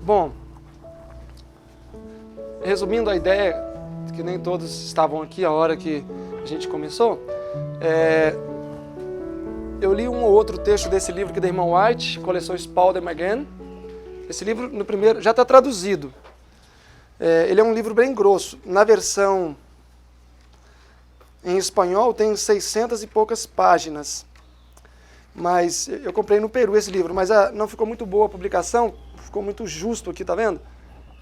Bom, resumindo a ideia, que nem todos estavam aqui a hora que a gente começou, eu li um ou outro texto desse livro aqui da irmã White, coleção Spalding Maguen. Esse livro, no primeiro, já está traduzido. Ele é um livro bem grosso. Na versão em espanhol tem 600 e poucas páginas. Mas eu comprei no Peru esse livro, mas não ficou muito boa a publicação, ficou muito justo aqui, tá vendo?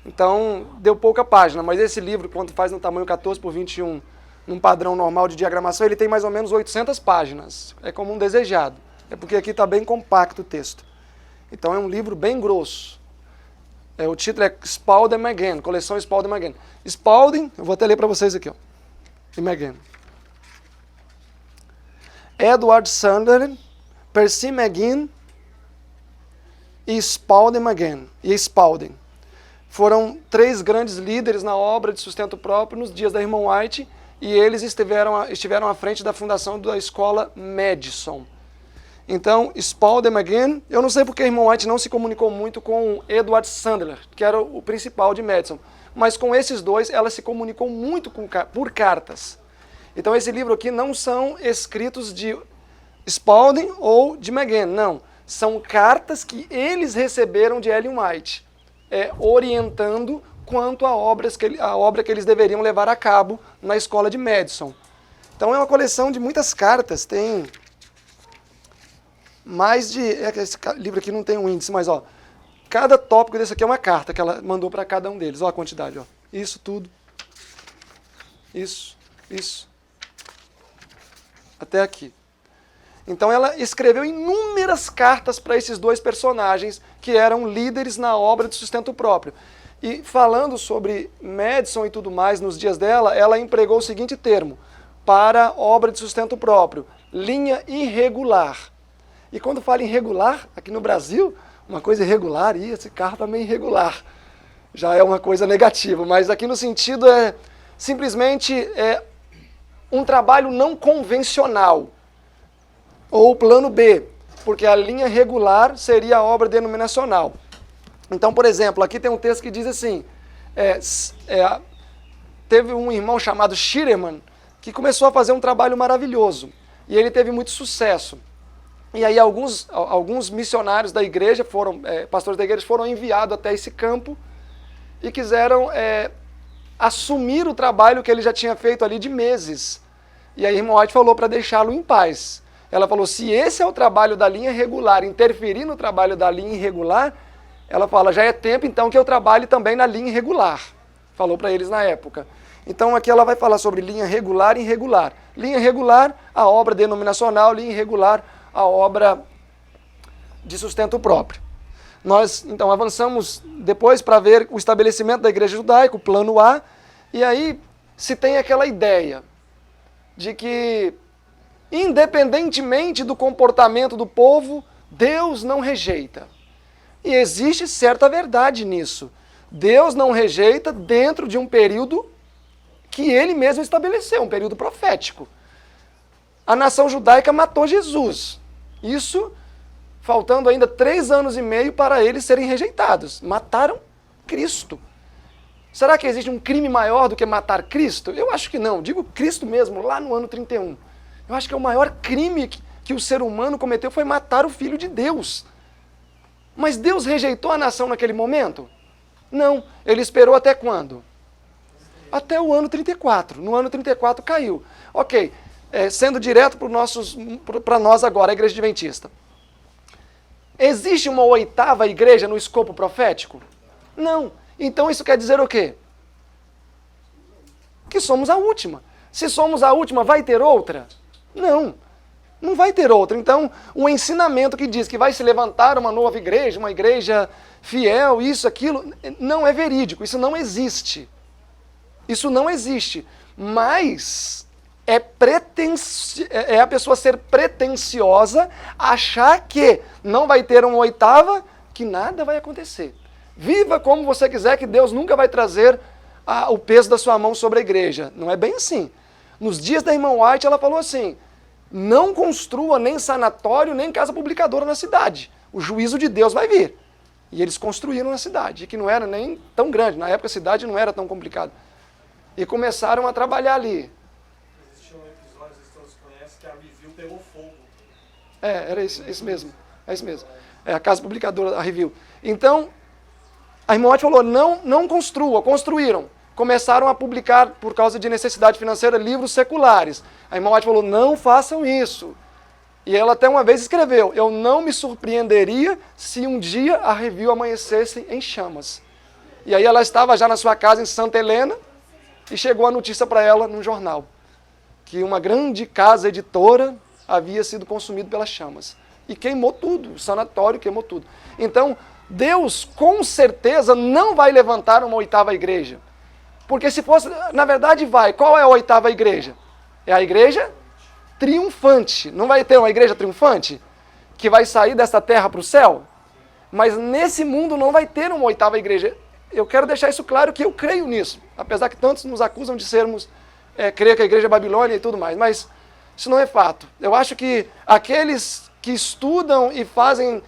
Então, deu pouca página, mas esse livro, quando faz no tamanho 14x21, num padrão normal de diagramação, ele tem mais ou menos 800 páginas. É como um desejado. É porque aqui está bem compacto o texto. Então, é um livro bem grosso. O título é Spalding Maguen, coleção Spalding Maguen. Spalding, eu vou até ler para vocês aqui, ó. E Maguen. Edward Sunderland, Percy Maguen e Spalding Maguen. E Spalding. Foram 3 grandes líderes na obra de sustento próprio nos dias da irmã White, e eles estiveram à frente da fundação da escola Madison. Então, Spalding Maguen, eu não sei porque a irmã White não se comunicou muito com Edward Sunderland, que era o principal de Madison, mas com esses dois ela se comunicou muito por cartas. Então, esse livro aqui não são escritos de Spalding ou de Maguen, não. São cartas que eles receberam de Ellen White, orientando quanto a obra que eles deveriam levar a cabo na escola de Madison. Então é uma coleção de muitas cartas, tem mais de... esse livro aqui não tem um índice, mas ó, cada tópico desse aqui é uma carta que ela mandou para cada um deles. Ó a quantidade, ó. Isso tudo. Isso. Até aqui. Então ela escreveu inúmeras cartas para esses 2 personagens que eram líderes na obra de sustento próprio. E falando sobre Madison e tudo mais nos dias dela, ela empregou o seguinte termo para obra de sustento próprio: linha irregular. E quando fala irregular, aqui no Brasil, uma coisa irregular, esse carro está meio irregular. Já é uma coisa negativa, mas aqui no sentido simplesmente um trabalho não convencional. Ou plano B, porque a linha regular seria a obra denominacional. Então, por exemplo, aqui tem um texto que diz assim, teve um irmão chamado Schirerman que começou a fazer um trabalho maravilhoso, e ele teve muito sucesso. E aí alguns missionários da igreja, pastores da igreja, foram enviados até esse campo e quiseram assumir o trabalho que ele já tinha feito ali de meses. E aí a irmã White falou para deixá-lo em paz. Ela falou, se esse é o trabalho da linha regular, interferir no trabalho da linha irregular, ela fala, já é tempo então que eu trabalhe também na linha irregular. Falou para eles na época. Então aqui ela vai falar sobre linha regular e irregular. Linha regular, a obra denominacional, linha irregular, a obra de sustento próprio. Nós então avançamos depois para ver o estabelecimento da igreja judaica, o plano A, e aí se tem aquela ideia de que, independentemente do comportamento do povo, Deus não rejeita. E existe certa verdade nisso. Deus não rejeita dentro de um período que ele mesmo estabeleceu, um período profético. A nação judaica matou Jesus. Isso faltando ainda 3 anos e meio para eles serem rejeitados. Mataram Cristo. Será que existe um crime maior do que matar Cristo? Eu acho que não. Digo Cristo mesmo, lá no ano 31. Eu acho que o maior crime que o ser humano cometeu foi matar o Filho de Deus. Mas Deus rejeitou a nação naquele momento? Não. Ele esperou até quando? Até o ano 34. No ano 34 caiu. Ok. Sendo direto para nós agora, a Igreja Adventista. Existe uma 8ª igreja no escopo profético? Não. Então isso quer dizer o quê? Que somos a última. Se somos a última, vai ter outra? Não. Não vai ter outra. Então, o ensinamento que diz que vai se levantar uma nova igreja, uma igreja fiel, isso, aquilo, não é verídico. Isso não existe. Isso não existe. Mas é a pessoa ser pretensiosa, achar que não vai ter uma 8ª, que nada vai acontecer. Viva como você quiser, que Deus nunca vai trazer o peso da sua mão sobre a igreja. Não é bem assim. Nos dias da irmã White, ela falou assim, não construa nem sanatório, nem casa publicadora na cidade. O juízo de Deus vai vir. E eles construíram a cidade, que não era nem tão grande. Na época a cidade não era tão complicada. E começaram a trabalhar ali. Existe um episódio, vocês todos conhecem, que a Review pegou fogo. Era isso mesmo. É isso mesmo. É a casa publicadora, a Review. Então, a irmã White falou, não construa. Construíram. Começaram a publicar, por causa de necessidade financeira, livros seculares. A irmã White falou, não façam isso. E ela até uma vez escreveu, eu não me surpreenderia se um dia a Review amanhecesse em chamas. E aí ela estava já na sua casa em Santa Helena e chegou a notícia para ela num jornal, que uma grande casa editora havia sido consumida pelas chamas. E queimou tudo, o sanatório queimou tudo. Então, Deus com certeza não vai levantar uma oitava igreja. Porque se fosse, na verdade vai, qual é a oitava igreja? É a igreja triunfante. Não vai ter uma igreja triunfante que vai sair dessa terra para o céu? Mas nesse mundo não vai ter uma oitava igreja. Eu quero deixar isso claro que eu creio nisso. Apesar que tantos nos acusam de sermos, crer que a igreja é Babilônia e tudo mais. Mas isso não é fato. Eu acho que aqueles que estudam e fazem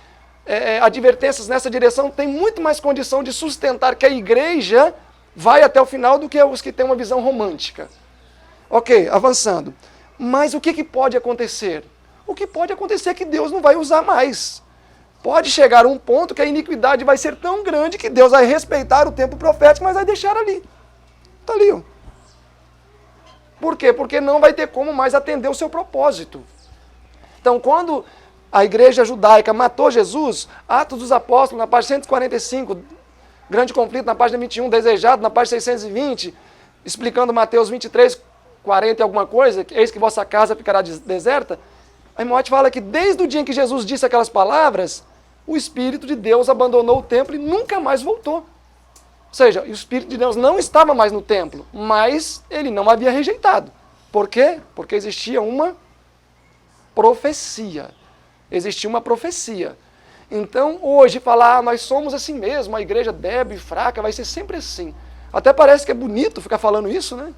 advertências nessa direção têm muito mais condição de sustentar que a igreja vai até o final do que os que têm uma visão romântica. Ok, avançando. Mas o que pode acontecer? O que pode acontecer é que Deus não vai usar mais. Pode chegar a um ponto que a iniquidade vai ser tão grande que Deus vai respeitar o tempo profético, mas vai deixar ali. Está ali. Ó. Por quê? Porque não vai ter como mais atender o seu propósito. Então, quando a igreja judaica matou Jesus, Atos dos Apóstolos, na página 145, grande conflito, na página 21, desejado, na página 620, explicando Mateus 23, 40 e alguma coisa, eis que vossa casa ficará deserta, a irmã White fala que desde o dia em que Jesus disse aquelas palavras, o Espírito de Deus abandonou o templo e nunca mais voltou. Ou seja, o Espírito de Deus não estava mais no templo, mas ele não havia rejeitado. Por quê? Porque existia uma profecia. Existia uma profecia. Então, hoje, falar, nós somos assim mesmo, a igreja débil e fraca, vai ser sempre assim. Até parece que é bonito ficar falando isso, né?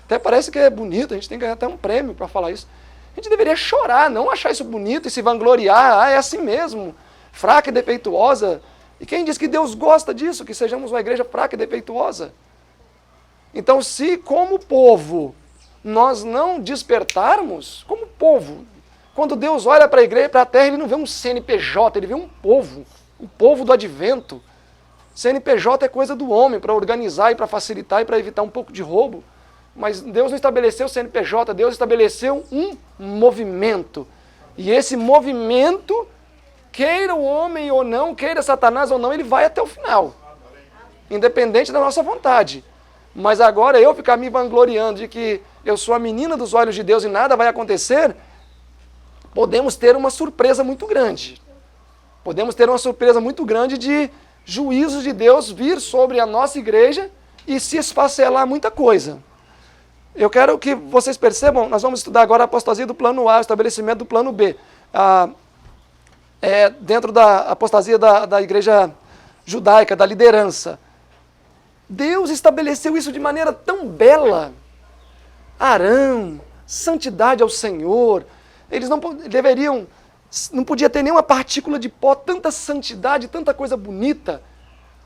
Até parece que é bonito, a gente tem que ganhar até um prêmio para falar isso. A gente deveria chorar, não achar isso bonito e se vangloriar. É assim mesmo, fraca e defeituosa. E quem diz que Deus gosta disso, que sejamos uma igreja fraca e defeituosa? Então, se como povo nós não despertarmos, como povo, quando Deus olha para a igreja, para a terra, ele não vê um CNPJ, ele vê um povo, o povo do advento. CNPJ é coisa do homem, para organizar e para facilitar e para evitar um pouco de roubo. Mas Deus não estabeleceu o CNPJ, Deus estabeleceu um movimento. E esse movimento, queira o homem ou não, queira Satanás ou não, ele vai até o final. Independente da nossa vontade. Mas agora eu ficar me vangloriando de que eu sou a menina dos olhos de Deus e nada vai acontecer, podemos ter uma surpresa muito grande. Podemos ter uma surpresa muito grande de juízos de Deus vir sobre a nossa igreja e se esfacelar muita coisa. Eu quero que vocês percebam, nós vamos estudar agora a apostasia do plano A, o estabelecimento do plano B. Dentro da apostasia da igreja judaica, da liderança. Deus estabeleceu isso de maneira tão bela. Arão, santidade ao Senhor. Eles não podia ter nenhuma partícula de pó, tanta santidade, tanta coisa bonita.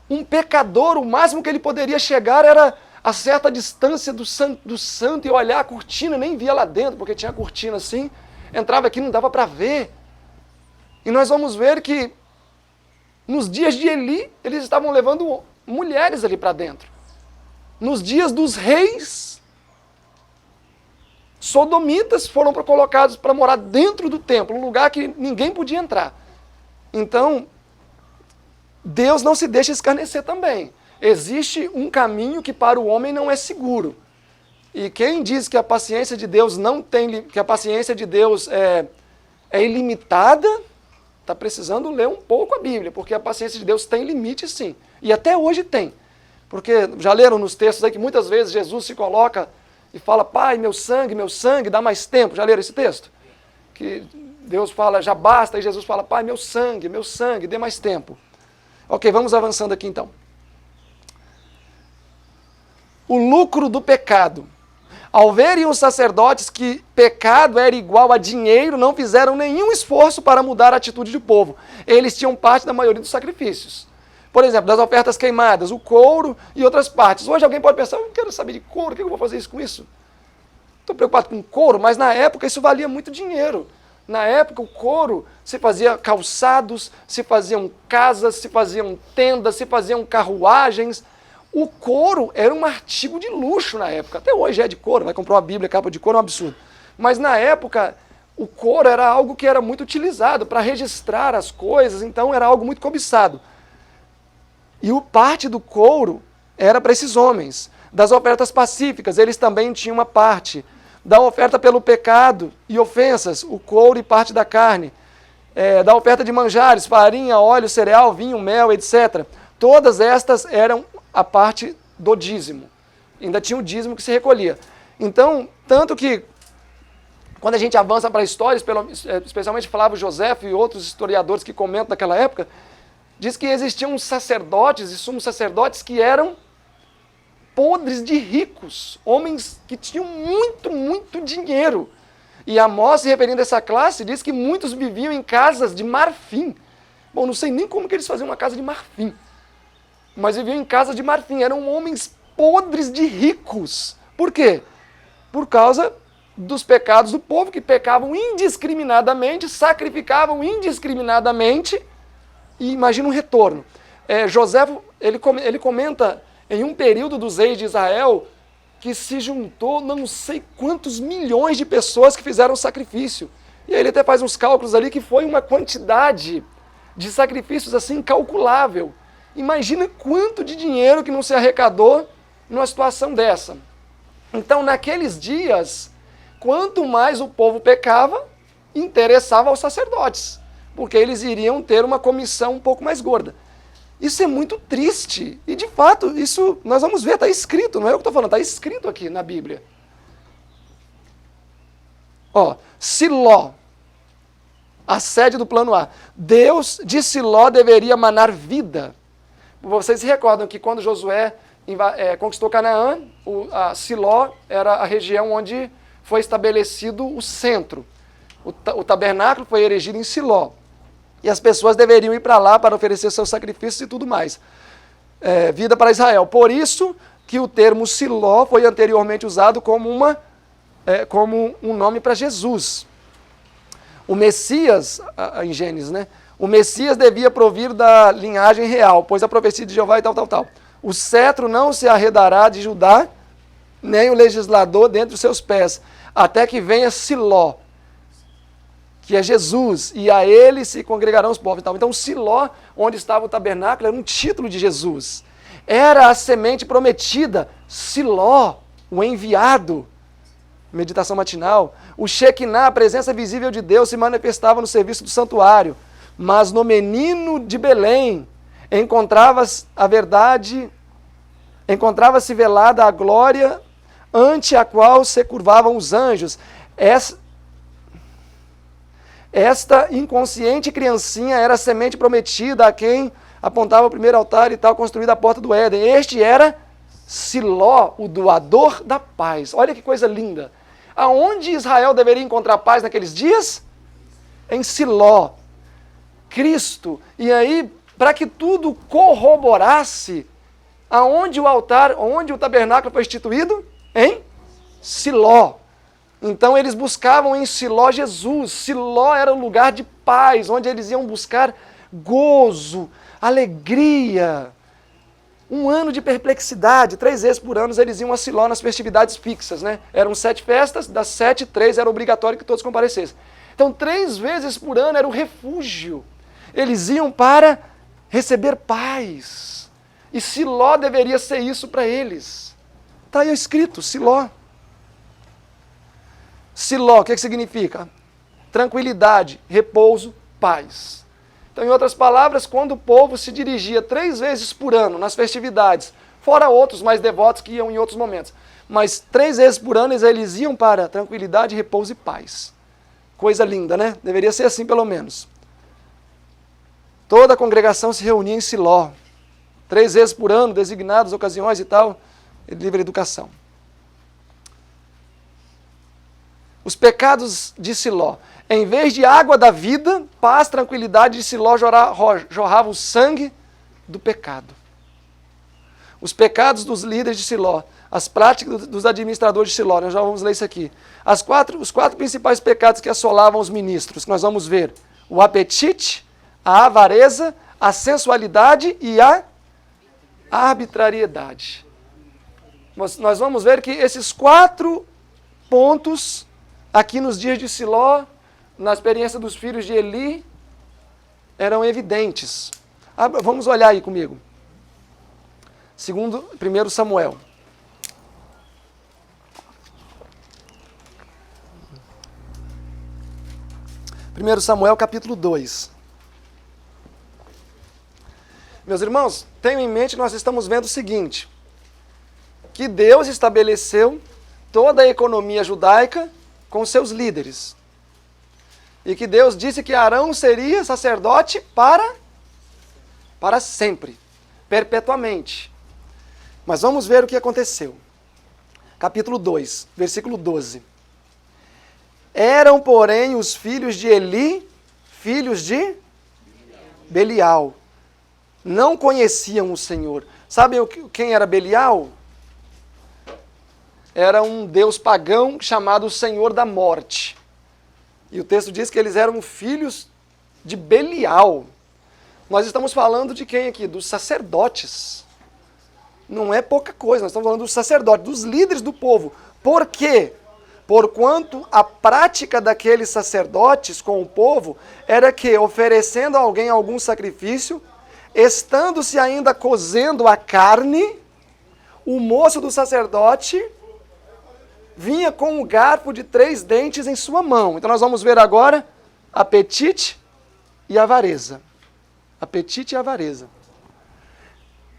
Um pecador, o máximo que ele poderia chegar era a certa distância do santo e olhar a cortina, nem via lá dentro, porque tinha a cortina assim, entrava aqui, não dava para ver. E nós vamos ver que nos dias de Eli, eles estavam levando mulheres ali para dentro. Nos dias dos reis, sodomitas foram colocados para morar dentro do templo, um lugar que ninguém podia entrar. Então, Deus não se deixa escarnecer também. Existe um caminho que para o homem não é seguro. E quem diz que a paciência de Deus que a paciência de Deus é ilimitada, está precisando ler um pouco a Bíblia, porque a paciência de Deus tem limite sim. E até hoje tem. Porque já leram nos textos aí que muitas vezes Jesus se coloca e fala, Pai, meu sangue, dá mais tempo. Já leram esse texto? Que Deus fala, já basta, e Jesus fala, Pai, meu sangue, dê mais tempo. Ok, vamos avançando aqui então. O lucro do pecado. Ao verem os sacerdotes que pecado era igual a dinheiro, não fizeram nenhum esforço para mudar a atitude do povo. Eles tinham parte da maioria dos sacrifícios. Por exemplo, das ofertas queimadas, o couro e outras partes. Hoje alguém pode pensar, eu não quero saber de couro, o que eu vou fazer isso com isso? Estou preocupado com couro, mas na época isso valia muito dinheiro. Na época o couro se fazia calçados, se faziam casas, se faziam tendas, se faziam carruagens. O couro era um artigo de luxo na época. Até hoje é de couro, vai comprar uma Bíblia, capa de couro, é um absurdo. Mas na época o couro era algo que era muito utilizado para registrar as coisas, então era algo muito cobiçado. E o parte do couro era para esses homens. Das ofertas pacíficas, eles também tinham uma parte. Da oferta pelo pecado e ofensas, o couro e parte da carne. Da oferta de manjares, farinha, óleo, cereal, vinho, mel, etc. Todas estas eram a parte do dízimo. Ainda tinha o dízimo que se recolhia. Então, tanto que, quando a gente avança para a história, especialmente Flávio Josefo e outros historiadores que comentam daquela época, diz que existiam sacerdotes e sumos sacerdotes que eram podres de ricos, homens que tinham muito, muito dinheiro. E Amós, se referindo a essa classe, diz que muitos viviam em casas de marfim. Bom, não sei nem como que eles faziam uma casa de marfim, mas viviam em casas de marfim, eram homens podres de ricos. Por quê? Por causa dos pecados do povo, que pecavam indiscriminadamente, sacrificavam indiscriminadamente, e imagina um retorno. Joséfo, ele comenta em um período dos reis de Israel que se juntou não sei quantos milhões de pessoas que fizeram sacrifício. E aí ele até faz uns cálculos ali que foi uma quantidade de sacrifícios assim incalculável. Imagina quanto de dinheiro que não se arrecadou numa situação dessa. Então, naqueles dias, quanto mais o povo pecava, interessava aos sacerdotes, porque eles iriam ter uma comissão um pouco mais gorda. Isso é muito triste. E, de fato, isso nós vamos ver, está escrito, não é eu que estou falando, está escrito aqui na Bíblia. Siló, a sede do plano A. Deus de Siló deveria manar vida. Vocês se recordam que quando Josué conquistou Canaã, Siló era a região onde foi estabelecido o centro. O tabernáculo foi erigido em Siló. E as pessoas deveriam ir para lá para oferecer seus sacrifícios e tudo mais. Vida para Israel. Por isso que o termo Siló foi anteriormente usado como um nome para Jesus. O Messias, em Gênesis, né? O Messias devia provir da linhagem real, pois a profecia de Jeová e tal. O cetro não se arredará de Judá, nem o legislador dentre os seus pés, até que venha Siló, que é Jesus, e a ele se congregarão os povos. Então, Siló, onde estava o tabernáculo, era um título de Jesus. Era a semente prometida, Siló, o enviado. Meditação matinal. O Shekinah, a presença visível de Deus, se manifestava no serviço do santuário. Mas no menino de Belém encontrava-se velada a glória ante a qual se curvavam os anjos. Esta inconsciente criancinha era a semente prometida a quem apontava o primeiro altar e tal, construída a porta do Éden. Este era Siló, o doador da paz. Olha que coisa linda. Aonde Israel deveria encontrar paz naqueles dias? Em Siló. Cristo. E aí, para que tudo corroborasse, aonde o altar, onde o tabernáculo foi instituído? Em Siló. Então eles buscavam em Siló Jesus. Siló era o lugar de paz, onde eles iam buscar gozo, alegria. Um ano de perplexidade, 3 vezes por ano eles iam a Siló nas festividades fixas, né? Eram 7 festas, das 7, 3 era obrigatório que todos comparecessem. Então 3 vezes por ano era o refúgio. Eles iam para receber paz. E Siló deveria ser isso para eles. Está aí escrito, Siló. Siló, o que significa? Tranquilidade, repouso, paz. Então, em outras palavras, quando o povo se dirigia 3 vezes por ano nas festividades, fora outros mais devotos que iam em outros momentos, mas 3 vezes por ano eles iam para tranquilidade, repouso e paz. Coisa linda, né? Deveria ser assim pelo menos. Toda a congregação se reunia em Siló, 3 vezes por ano, designadas ocasiões e tal, livre educação. Os pecados de Siló. Em vez de água da vida, paz, tranquilidade, de Siló jorrava o sangue do pecado. Os pecados dos líderes de Siló, as práticas dos administradores de Siló, nós já vamos ler isso aqui. Os quatro principais pecados que assolavam os ministros, que nós vamos ver: o apetite, a avareza, a sensualidade e a arbitrariedade. Nós vamos ver que esses 4 pontos, aqui nos dias de Siló, na experiência dos filhos de Eli, eram evidentes. Vamos olhar aí comigo. 1 Samuel. 1 Samuel capítulo 2. Meus irmãos, tenham em mente que nós estamos vendo o seguinte: que Deus estabeleceu toda a economia judaica com seus líderes. E que Deus disse que Arão seria sacerdote para sempre, perpetuamente. Mas vamos ver o que aconteceu. Capítulo 2, versículo 12. Eram, porém, os filhos de Eli, filhos de Belial. Não conheciam o Senhor. Sabem quem era Belial? Era um deus pagão chamado Senhor da Morte. E o texto diz que eles eram filhos de Belial. Nós estamos falando de quem aqui? Dos sacerdotes. Não é pouca coisa, nós estamos falando dos sacerdotes, dos líderes do povo. Por quê? Porquanto a prática daqueles sacerdotes com o povo era que, oferecendo a alguém algum sacrifício, estando-se ainda cozendo a carne, o moço do sacerdote vinha com um garfo de 3 dentes em sua mão. Então nós vamos ver agora apetite e avareza. Apetite e avareza.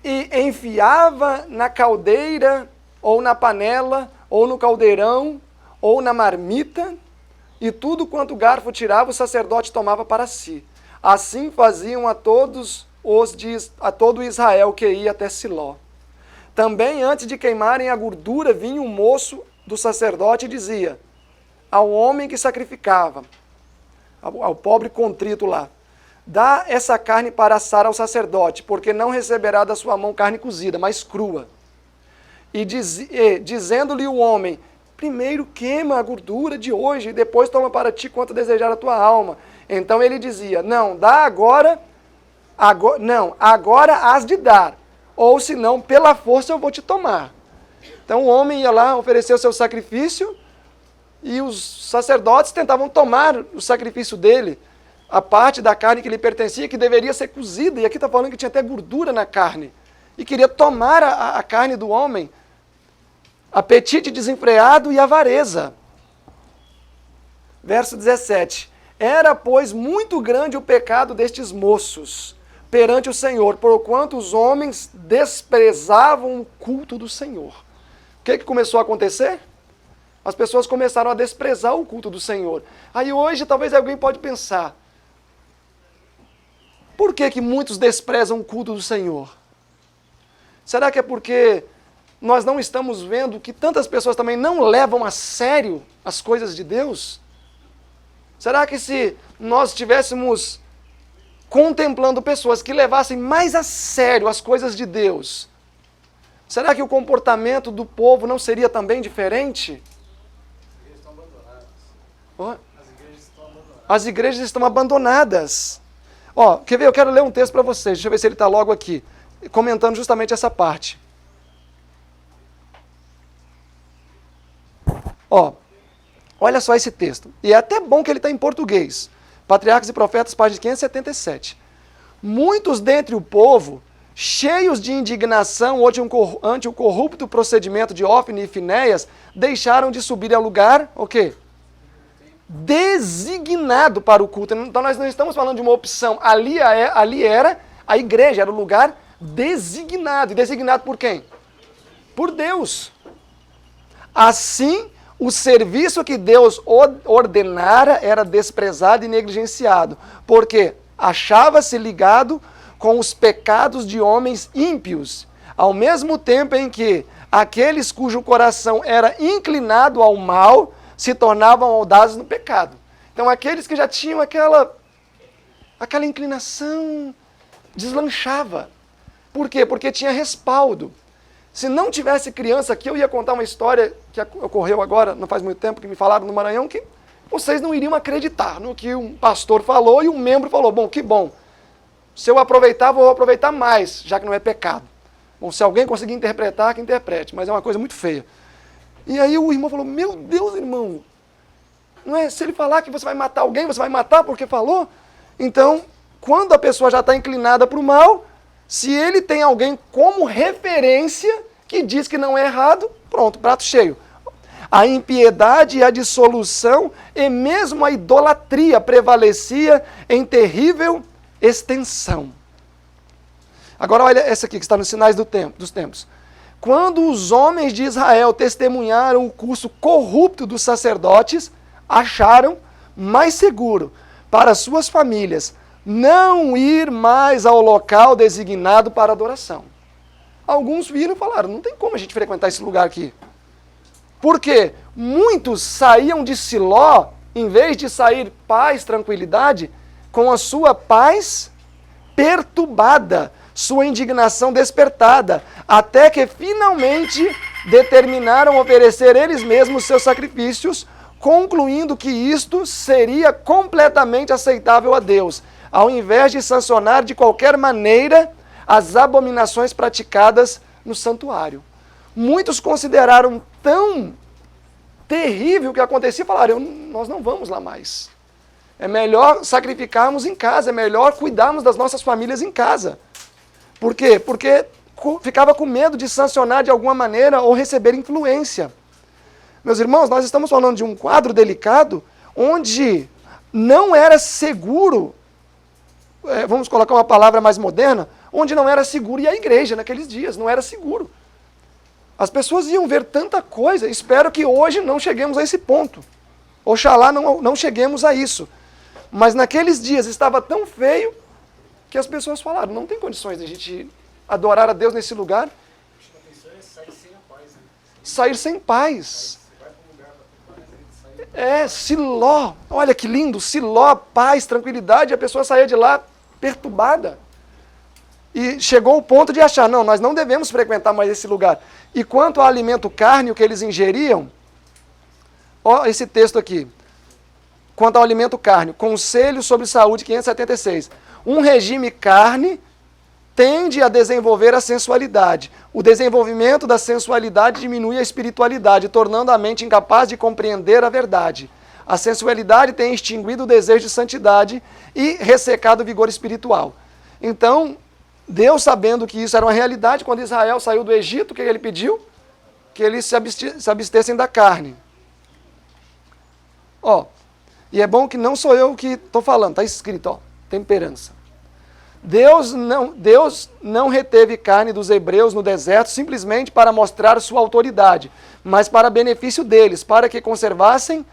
E enfiava na caldeira, ou na panela, ou no caldeirão, ou na marmita, e tudo quanto o garfo tirava, o sacerdote tomava para si. Assim faziam a todo Israel que ia até Siló. Também antes de queimarem a gordura, vinha um moço do sacerdote e dizia ao homem que sacrificava, ao pobre contrito lá: dá essa carne para assar ao sacerdote, porque não receberá da sua mão carne cozida, mas crua. E dizendo-lhe o homem: primeiro queima a gordura de hoje, e depois toma para ti quanto desejar a tua alma. Então ele dizia: não, dá agora has de dar, ou senão pela força eu vou te tomar. Então o homem ia lá oferecer o seu sacrifício, e os sacerdotes tentavam tomar o sacrifício dele, a parte da carne que lhe pertencia, que deveria ser cozida, e aqui está falando que tinha até gordura na carne, e queria tomar a carne do homem. Apetite desenfreado e avareza. Verso 17. Era, pois, muito grande o pecado destes moços perante o Senhor, porquanto os homens desprezavam o culto do Senhor. O que começou a acontecer? As pessoas começaram a desprezar o culto do Senhor. Aí hoje talvez alguém pode pensar: por que muitos desprezam o culto do Senhor? Será que é porque nós não estamos vendo que tantas pessoas também não levam a sério as coisas de Deus? Será que se nós estivéssemos contemplando pessoas que levassem mais a sério as coisas de Deus, será que o comportamento do povo não seria também diferente? As igrejas estão abandonadas. Ó, quer ver? Eu quero ler um texto para vocês. Deixa eu ver se ele está logo aqui, comentando justamente essa parte. Ó, olha só esse texto. E é até bom que ele está em português. Patriarcas e Profetas, página 577. Muitos dentre o povo, cheios de indignação ante o corrupto procedimento de Ofni e Finéias, deixaram de subir ao lugar, o quê? Designado para o culto. Então nós não estamos falando de uma opção. Ali era a igreja, era o lugar designado. E designado por quem? Por Deus. Assim, o serviço que Deus ordenara era desprezado e negligenciado, porque achava-se ligado com os pecados de homens ímpios, ao mesmo tempo em que aqueles cujo coração era inclinado ao mal se tornavam audazes no pecado. Então aqueles que já tinham aquela inclinação deslanchava. Por quê? Porque tinha respaldo. Se não tivesse criança aqui, eu ia contar uma história que ocorreu agora, não faz muito tempo, que me falaram no Maranhão, que vocês não iriam acreditar no que um pastor falou e um membro falou. Bom, que bom. Se eu aproveitar, vou aproveitar mais, já que não é pecado. Bom, se alguém conseguir interpretar, que interprete, mas é uma coisa muito feia. E aí o irmão falou, meu Deus, irmão, não é, se ele falar que você vai matar alguém, você vai matar porque falou? Então, quando a pessoa já está inclinada para o mal, se ele tem alguém como referência que diz que não é errado, pronto, prato cheio. A impiedade e a dissolução e mesmo a idolatria prevalecia em terrível extensão. Agora olha essa aqui que está nos sinais dos tempos. Quando os homens de Israel testemunharam o curso corrupto dos sacerdotes, acharam mais seguro para suas famílias não ir mais ao local designado para adoração. Alguns viram e falaram, não tem como a gente frequentar esse lugar aqui. Por quê? Muitos saíam de Siló, em vez de sair paz, tranquilidade, com a sua paz perturbada, sua indignação despertada, até que finalmente determinaram oferecer eles mesmos seus sacrifícios, concluindo que isto seria completamente aceitável a Deus, ao invés de sancionar de qualquer maneira as abominações praticadas no santuário. Muitos consideraram tão terrível o que acontecia e falaram, nós não vamos lá mais. É melhor sacrificarmos em casa, é melhor cuidarmos das nossas famílias em casa. Por quê? Porque ficava com medo de sancionar de alguma maneira ou receber influência. Meus irmãos, nós estamos falando de um quadro delicado onde não era seguro, vamos colocar uma palavra mais moderna, onde não era seguro, e a igreja naqueles dias não era seguro. As pessoas iam ver tanta coisa, espero que hoje não cheguemos a esse ponto. Oxalá não cheguemos a isso. Mas naqueles dias estava tão feio que as pessoas falaram, não tem condições de a gente adorar a Deus nesse lugar. Sair sem paz. Siló, olha que lindo, Siló, paz, tranquilidade, e a pessoa saía de lá perturbada. E chegou o ponto de achar, não, nós não devemos frequentar mais esse lugar. E quanto ao alimento cárneo que eles ingeriam, ó esse texto aqui. Quanto ao alimento cárneo, Conselho sobre Saúde 576. Um regime carne tende a desenvolver a sensualidade. O desenvolvimento da sensualidade diminui a espiritualidade, tornando a mente incapaz de compreender a verdade. A sensualidade tem extinguido o desejo de santidade e ressecado o vigor espiritual. Então, Deus, sabendo que isso era uma realidade, quando Israel saiu do Egito, o que ele pediu? Que eles se abstessem da carne. Ó, e é bom que não sou eu que estou falando, está escrito, ó, temperança. Deus não reteve carne dos hebreus no deserto simplesmente para mostrar sua autoridade, mas para benefício deles, para que conservassem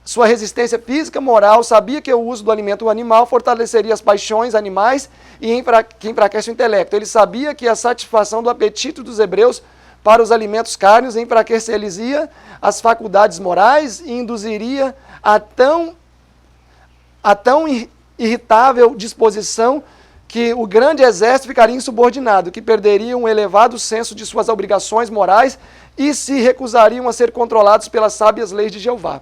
sua resistência física, moral. Sabia que o uso do alimento animal fortaleceria as paixões animais e que enfraquece o intelecto. Ele sabia que a satisfação do apetite dos hebreus para os alimentos cárneos enfraqueceria as faculdades morais e induziria a tão irritável disposição que o grande exército ficaria insubordinado, que perderia um elevado senso de suas obrigações morais e se recusariam a ser controlados pelas sábias leis de Jeová.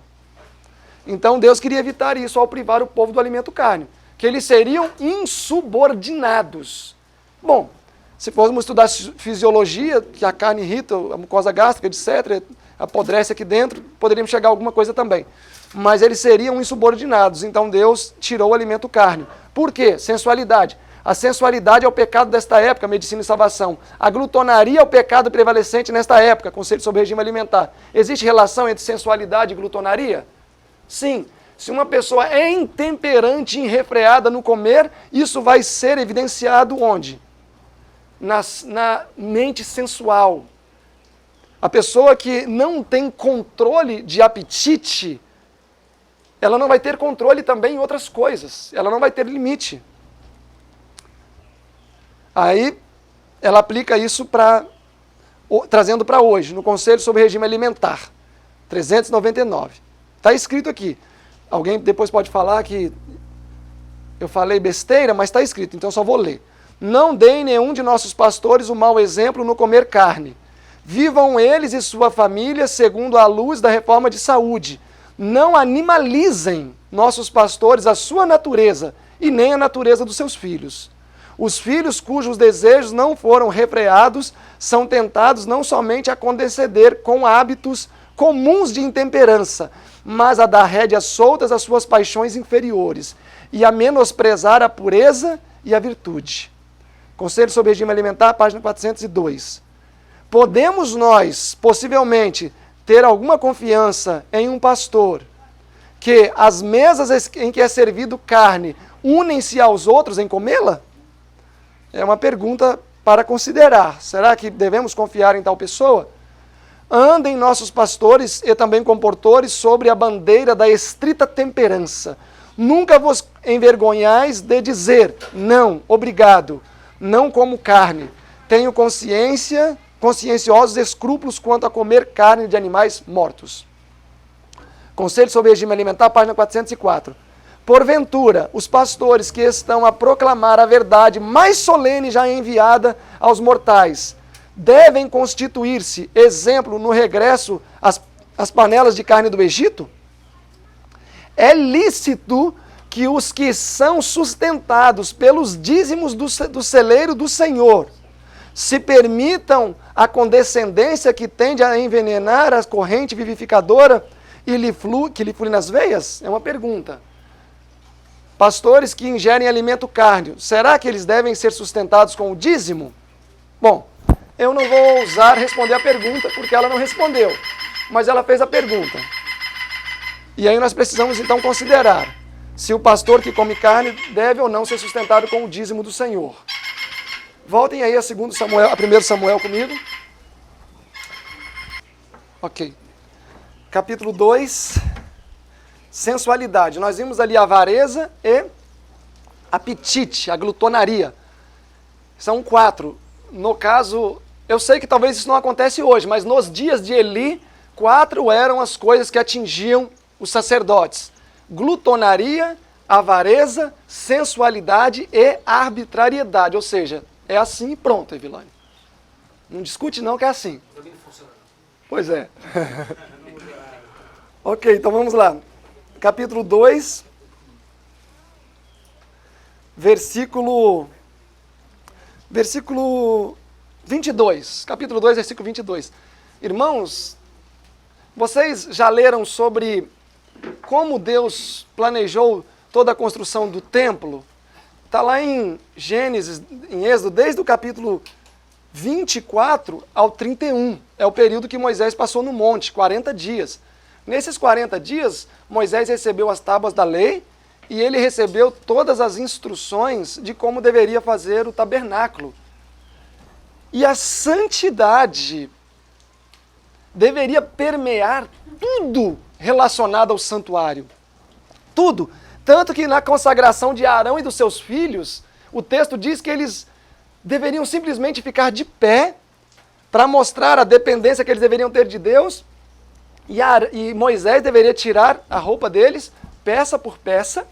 Então Deus queria evitar isso ao privar o povo do alimento cárneo, que eles seriam insubordinados. Bom, se fôssemos estudar fisiologia, que a carne irrita, a mucosa gástrica, etc., apodrece aqui dentro, poderíamos chegar a alguma coisa também. Mas eles seriam insubordinados, então Deus tirou o alimento cárneo. Por quê? Sensualidade. A sensualidade é o pecado desta época, medicina e salvação. A glutonaria é o pecado prevalecente nesta época, Conselho sobre Regime Alimentar. Existe relação entre sensualidade e glutonaria? Sim. Se uma pessoa é intemperante e irrefreada no comer, isso vai ser evidenciado onde? Na mente sensual. A pessoa que não tem controle de apetite, ela não vai ter controle também em outras coisas. Ela não vai ter limite. Aí, ela aplica isso trazendo para hoje, no Conselho sobre Regime Alimentar, 399. Está escrito aqui. Alguém depois pode falar que eu falei besteira, mas está escrito, então eu só vou ler. Não deem nenhum de nossos pastores o mau exemplo no comer carne. Vivam eles e sua família segundo a luz da reforma de saúde. Não animalizem nossos pastores a sua natureza e nem a natureza dos seus filhos. Os filhos cujos desejos não foram refreados são tentados não somente a condescender com hábitos comuns de intemperança, mas a dar rédeas soltas às suas paixões inferiores e a menosprezar a pureza e a virtude. Conselho sobre regime alimentar, página 402. Podemos nós, possivelmente, ter alguma confiança em um pastor que as mesas em que é servido carne unem-se aos outros em comê-la? É uma pergunta para considerar. Será que devemos confiar em tal pessoa? Andem nossos pastores e também comportores sobre a bandeira da estrita temperança. Nunca vos envergonhais de dizer, não, obrigado, não como carne. Tenho conscienciosos escrúpulos quanto a comer carne de animais mortos. Conselho sobre regime alimentar, página 404. Porventura, os pastores que estão a proclamar a verdade mais solene já enviada aos mortais, devem constituir-se exemplo no regresso às panelas de carne do Egito? É lícito que os que são sustentados pelos dízimos do celeiro do Senhor se permitam a condescendência que tende a envenenar a corrente vivificadora e que lhe flui nas veias? É uma pergunta. Pastores que ingerem alimento carne, será que eles devem ser sustentados com o dízimo? Bom, eu não vou ousar responder a pergunta, porque ela não respondeu, mas ela fez a pergunta. E aí nós precisamos então considerar se o pastor que come carne deve ou não ser sustentado com o dízimo do Senhor. Voltem aí a 1 Samuel comigo. Ok. Capítulo 2, sensualidade. Nós vimos ali a avareza e apetite, a glutonaria. São 4. No caso, eu sei que talvez isso não acontece hoje, mas nos dias de Eli, 4 eram as coisas que atingiam os sacerdotes: glutonaria, avareza, sensualidade e arbitrariedade. Ou seja, é assim e pronto, Evilane. Não discute não que é assim. Pois é. Ok, então vamos lá. Capítulo 2, versículo 22. Capítulo 2, versículo 22. Irmãos, vocês já leram sobre como Deus planejou toda a construção do templo? Está lá em Gênesis, em Êxodo, desde o capítulo 24 ao 31. É o período que Moisés passou no monte, 40 dias. Nesses 40 dias, Moisés recebeu as tábuas da lei e ele recebeu todas as instruções de como deveria fazer o tabernáculo. E a santidade deveria permear tudo relacionado ao santuário. Tudo. Tanto que na consagração de Arão e dos seus filhos, o texto diz que eles deveriam simplesmente ficar de pé para mostrar a dependência que eles deveriam ter de Deus. E Moisés deveria tirar a roupa deles, peça por peça,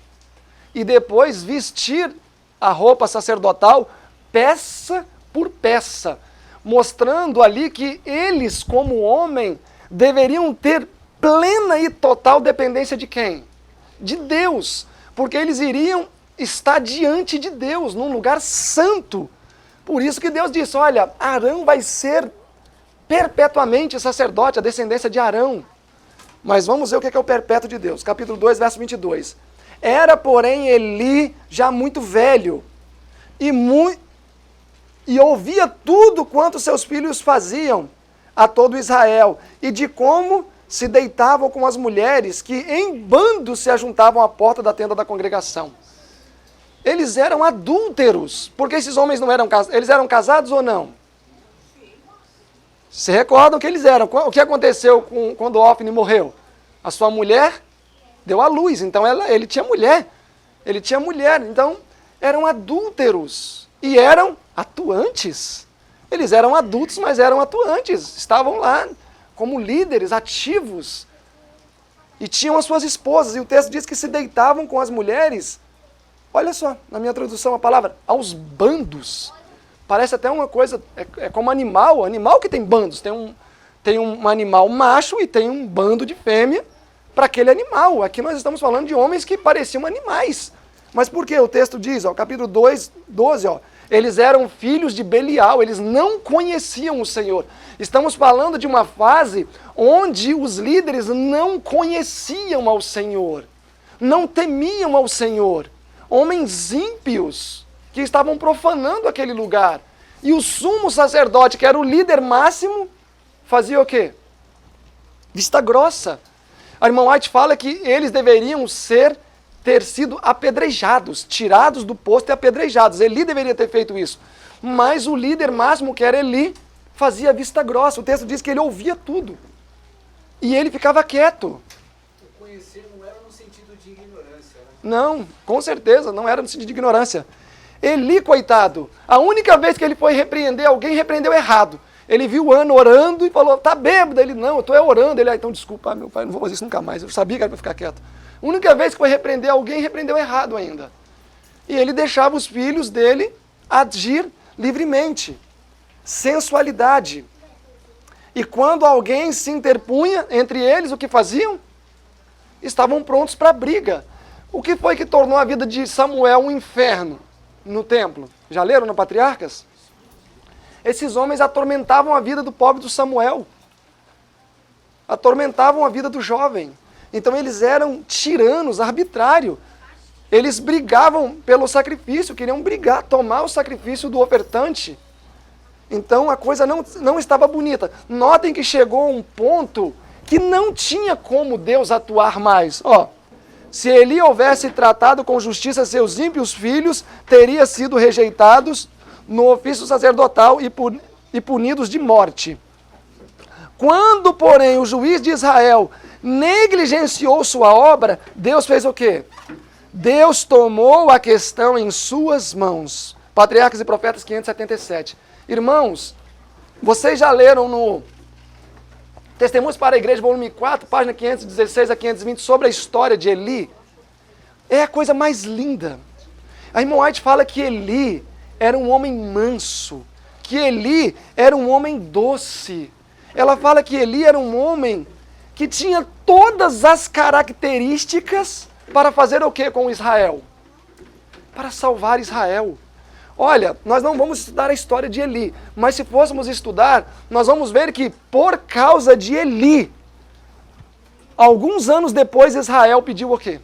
e depois vestir a roupa sacerdotal, peça por peça, mostrando ali que eles, como homem, deveriam ter plena e total dependência de quem? De Deus, porque eles iriam estar diante de Deus, num lugar santo. Por isso que Deus disse, olha, Arão vai ser perpetuamente sacerdote, a descendência de Arão. Mas vamos ver o que é o perpétuo de Deus. Capítulo 2, verso 22. Era, porém, Eli já muito velho e ouvia tudo quanto seus filhos faziam a todo Israel, e de como se deitavam com as mulheres que em bando se ajuntavam à porta da tenda da congregação. Eles eram adúlteros, porque esses homens não eram casados. Eles eram casados ou não? Se recordam que eles eram. O que aconteceu quando Ofni morreu? A sua mulher deu à luz, então ele tinha mulher. Ele tinha mulher, então eram adúlteros e eram atuantes. Eles eram adultos, mas eram atuantes. Estavam lá como líderes ativos e tinham as suas esposas. E o texto diz que se deitavam com as mulheres Olha só, na minha tradução a palavra, aos bandos. Parece até uma coisa, é como animal que tem bandos. Tem um animal macho e tem um bando de fêmea para aquele animal. Aqui nós estamos falando de homens que pareciam animais. Mas por quê? O texto diz, ó, capítulo 2, 12, ó, eles eram filhos de Belial, eles não conheciam o Senhor. Estamos falando de uma fase onde os líderes não conheciam ao Senhor, não temiam ao Senhor. Homens ímpios que estavam profanando aquele lugar. E o sumo sacerdote, que era o líder máximo, fazia o quê? Vista grossa. A irmã White fala que eles deveriam ter sido apedrejados, tirados do posto e apedrejados. Eli deveria ter feito isso. Mas o líder máximo, que era Eli, fazia vista grossa. O texto diz que ele ouvia tudo. E ele ficava quieto. O conhecer não era no sentido de ignorância, né? Não, com certeza, não era no sentido de ignorância. Eli, coitado, a única vez que ele foi repreender alguém, repreendeu errado. Ele viu Ana orando e falou, tá bêbado? Ele, não, eu estou orando. Ele, então desculpa, meu pai, não vou fazer isso nunca mais. Eu sabia que era para ficar quieto. A única vez que foi repreender alguém, repreendeu errado ainda. E ele deixava os filhos dele agir livremente. Sensualidade. E quando alguém se interpunha entre eles, o que faziam? Estavam prontos para a briga. O que foi que tornou a vida de Samuel um inferno no templo? Já leram no Patriarcas? Esses homens atormentavam a vida do pobre do Samuel. Atormentavam a vida do jovem. Então eles eram tiranos, arbitrários. Eles brigavam pelo sacrifício, queriam brigar, tomar o sacrifício do ofertante. Então a coisa não estava bonita. Notem que chegou a um ponto que não tinha como Deus atuar mais. Ó, se Eli houvesse tratado com justiça seus ímpios filhos, teria sido rejeitados no ofício sacerdotal e punidos de morte. Quando, porém, o juiz de Israel negligenciou sua obra, Deus fez o quê? Deus tomou a questão em suas mãos. Patriarcas e Profetas 577. Irmãos, vocês já leram no Testemunhos para a Igreja, volume 4, página 516 a 520, sobre a história de Eli? É a coisa mais linda. A irmã White fala que Eli era um homem manso, que Eli era um homem doce. Ela fala que Eli era um homem que tinha todas as características para fazer o que com Israel? Para salvar Israel. Olha, nós não vamos estudar a história de Eli, mas se fôssemos estudar, nós vamos ver que por causa de Eli, alguns anos depois Israel pediu o quê?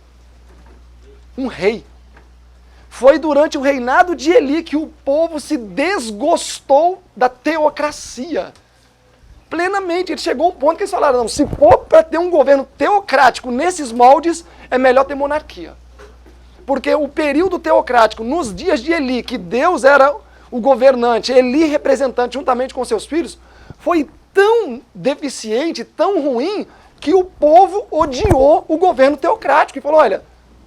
Um rei. Foi durante o reinado de Eli que o povo se desgostou da teocracia. Plenamente, ele chegou a um ponto que eles falaram, não, se for para ter um governo teocrático nesses moldes, é melhor ter monarquia. Porque o período teocrático, nos dias de Eli, que Deus era o governante, Eli representante juntamente com seus filhos, foi tão deficiente, tão ruim, que o povo odiou o governo teocrático e falou, olha,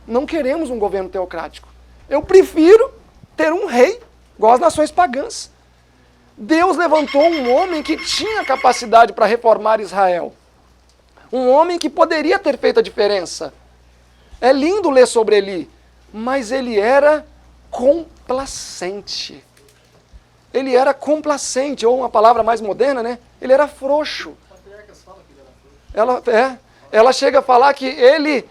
não queremos um governo teocrático. Eu prefiro ter um rei, igual as nações pagãs. Deus levantou um homem que tinha capacidade para reformar Israel. Um homem que poderia ter feito a diferença. É lindo ler sobre Eli, mas ele era complacente. Ele era complacente, ou uma palavra mais moderna, né? Ele era frouxo. Ela chega a falar que ele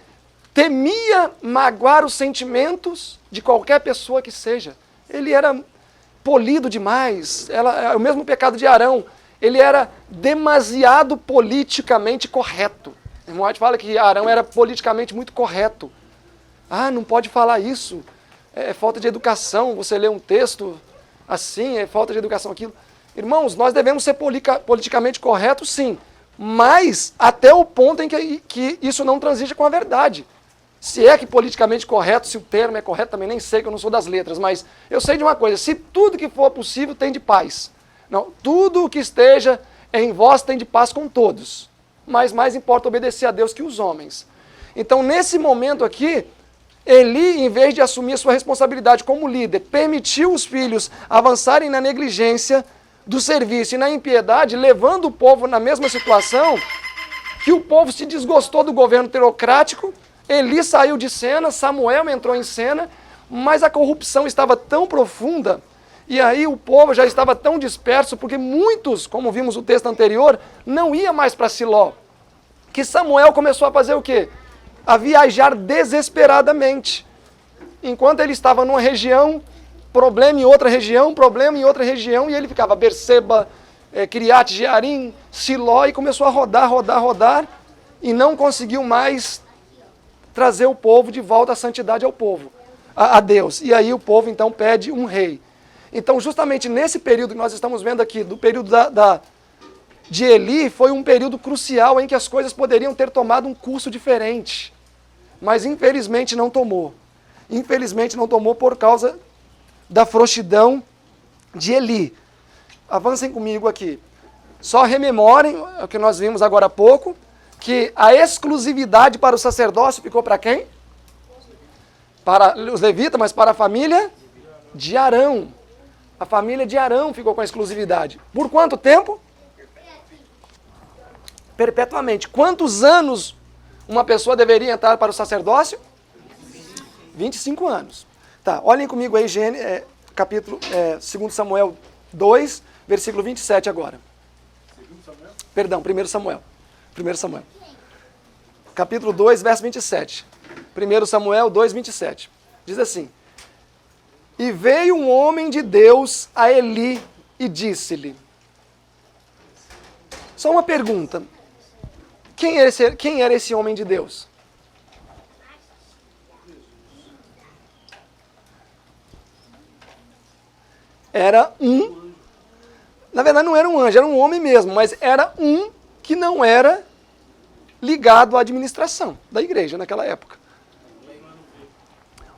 temia magoar os sentimentos de qualquer pessoa que seja. Ele era polido demais. É o mesmo pecado de Arão. Ele era demasiado politicamente correto. O irmão White fala que Arão era politicamente muito correto. Ah, não pode falar isso. É falta de educação. Você lê um texto assim, é falta de educação aquilo. Irmãos, nós devemos ser politicamente corretos, sim. Mas até o ponto em que isso não transige com a verdade. Se é que politicamente correto, se o termo é correto, também nem sei, que eu não sou das letras, mas eu sei de uma coisa, se tudo que for possível tem de paz. Não, tudo o que esteja em vós tem de paz com todos. Mas mais importa obedecer a Deus que os homens. Então, nesse momento aqui, Eli, em vez de assumir a sua responsabilidade como líder, permitiu os filhos avançarem na negligência do serviço e na impiedade, levando o povo na mesma situação, que o povo se desgostou do governo teocrático. Eli saiu de cena, Samuel entrou em cena, mas a corrupção estava tão profunda, e aí o povo já estava tão disperso, porque muitos, como vimos no texto anterior, não ia mais para Siló, que Samuel começou a fazer o quê? A viajar desesperadamente. Enquanto ele estava numa região, problema em outra região, e ele ficava Berseba, Kiriat Jearim, Siló, e começou a rodar, e não conseguiu mais trazer o povo de volta à santidade ao povo, a Deus. E aí o povo então pede um rei. Então justamente nesse período que nós estamos vendo aqui, do período de Eli, foi um período crucial em que as coisas poderiam ter tomado um curso diferente. Mas infelizmente não tomou. Infelizmente não tomou por causa da frouxidão de Eli. Avancem comigo aqui. Só rememorem o que nós vimos agora há pouco, que a exclusividade para o sacerdócio ficou para quem? Para os levitas, mas para a família de Arão. A família de Arão ficou com a exclusividade. Por quanto tempo? Perpetuamente. Quantos anos uma pessoa deveria entrar para o sacerdócio? 25 anos. Tá, olhem comigo aí, capítulo 2 Samuel 2, versículo 27 agora. Perdão, 1 Samuel. 1 Samuel. Capítulo 2, verso 27. 1 Samuel 2, 27. Diz assim: E veio um homem de Deus a Eli e disse-lhe. Só uma pergunta. Quem era esse homem de Deus? Era um... Na verdade não era um anjo, era um homem mesmo, mas era um que não era ligado à administração da igreja naquela época.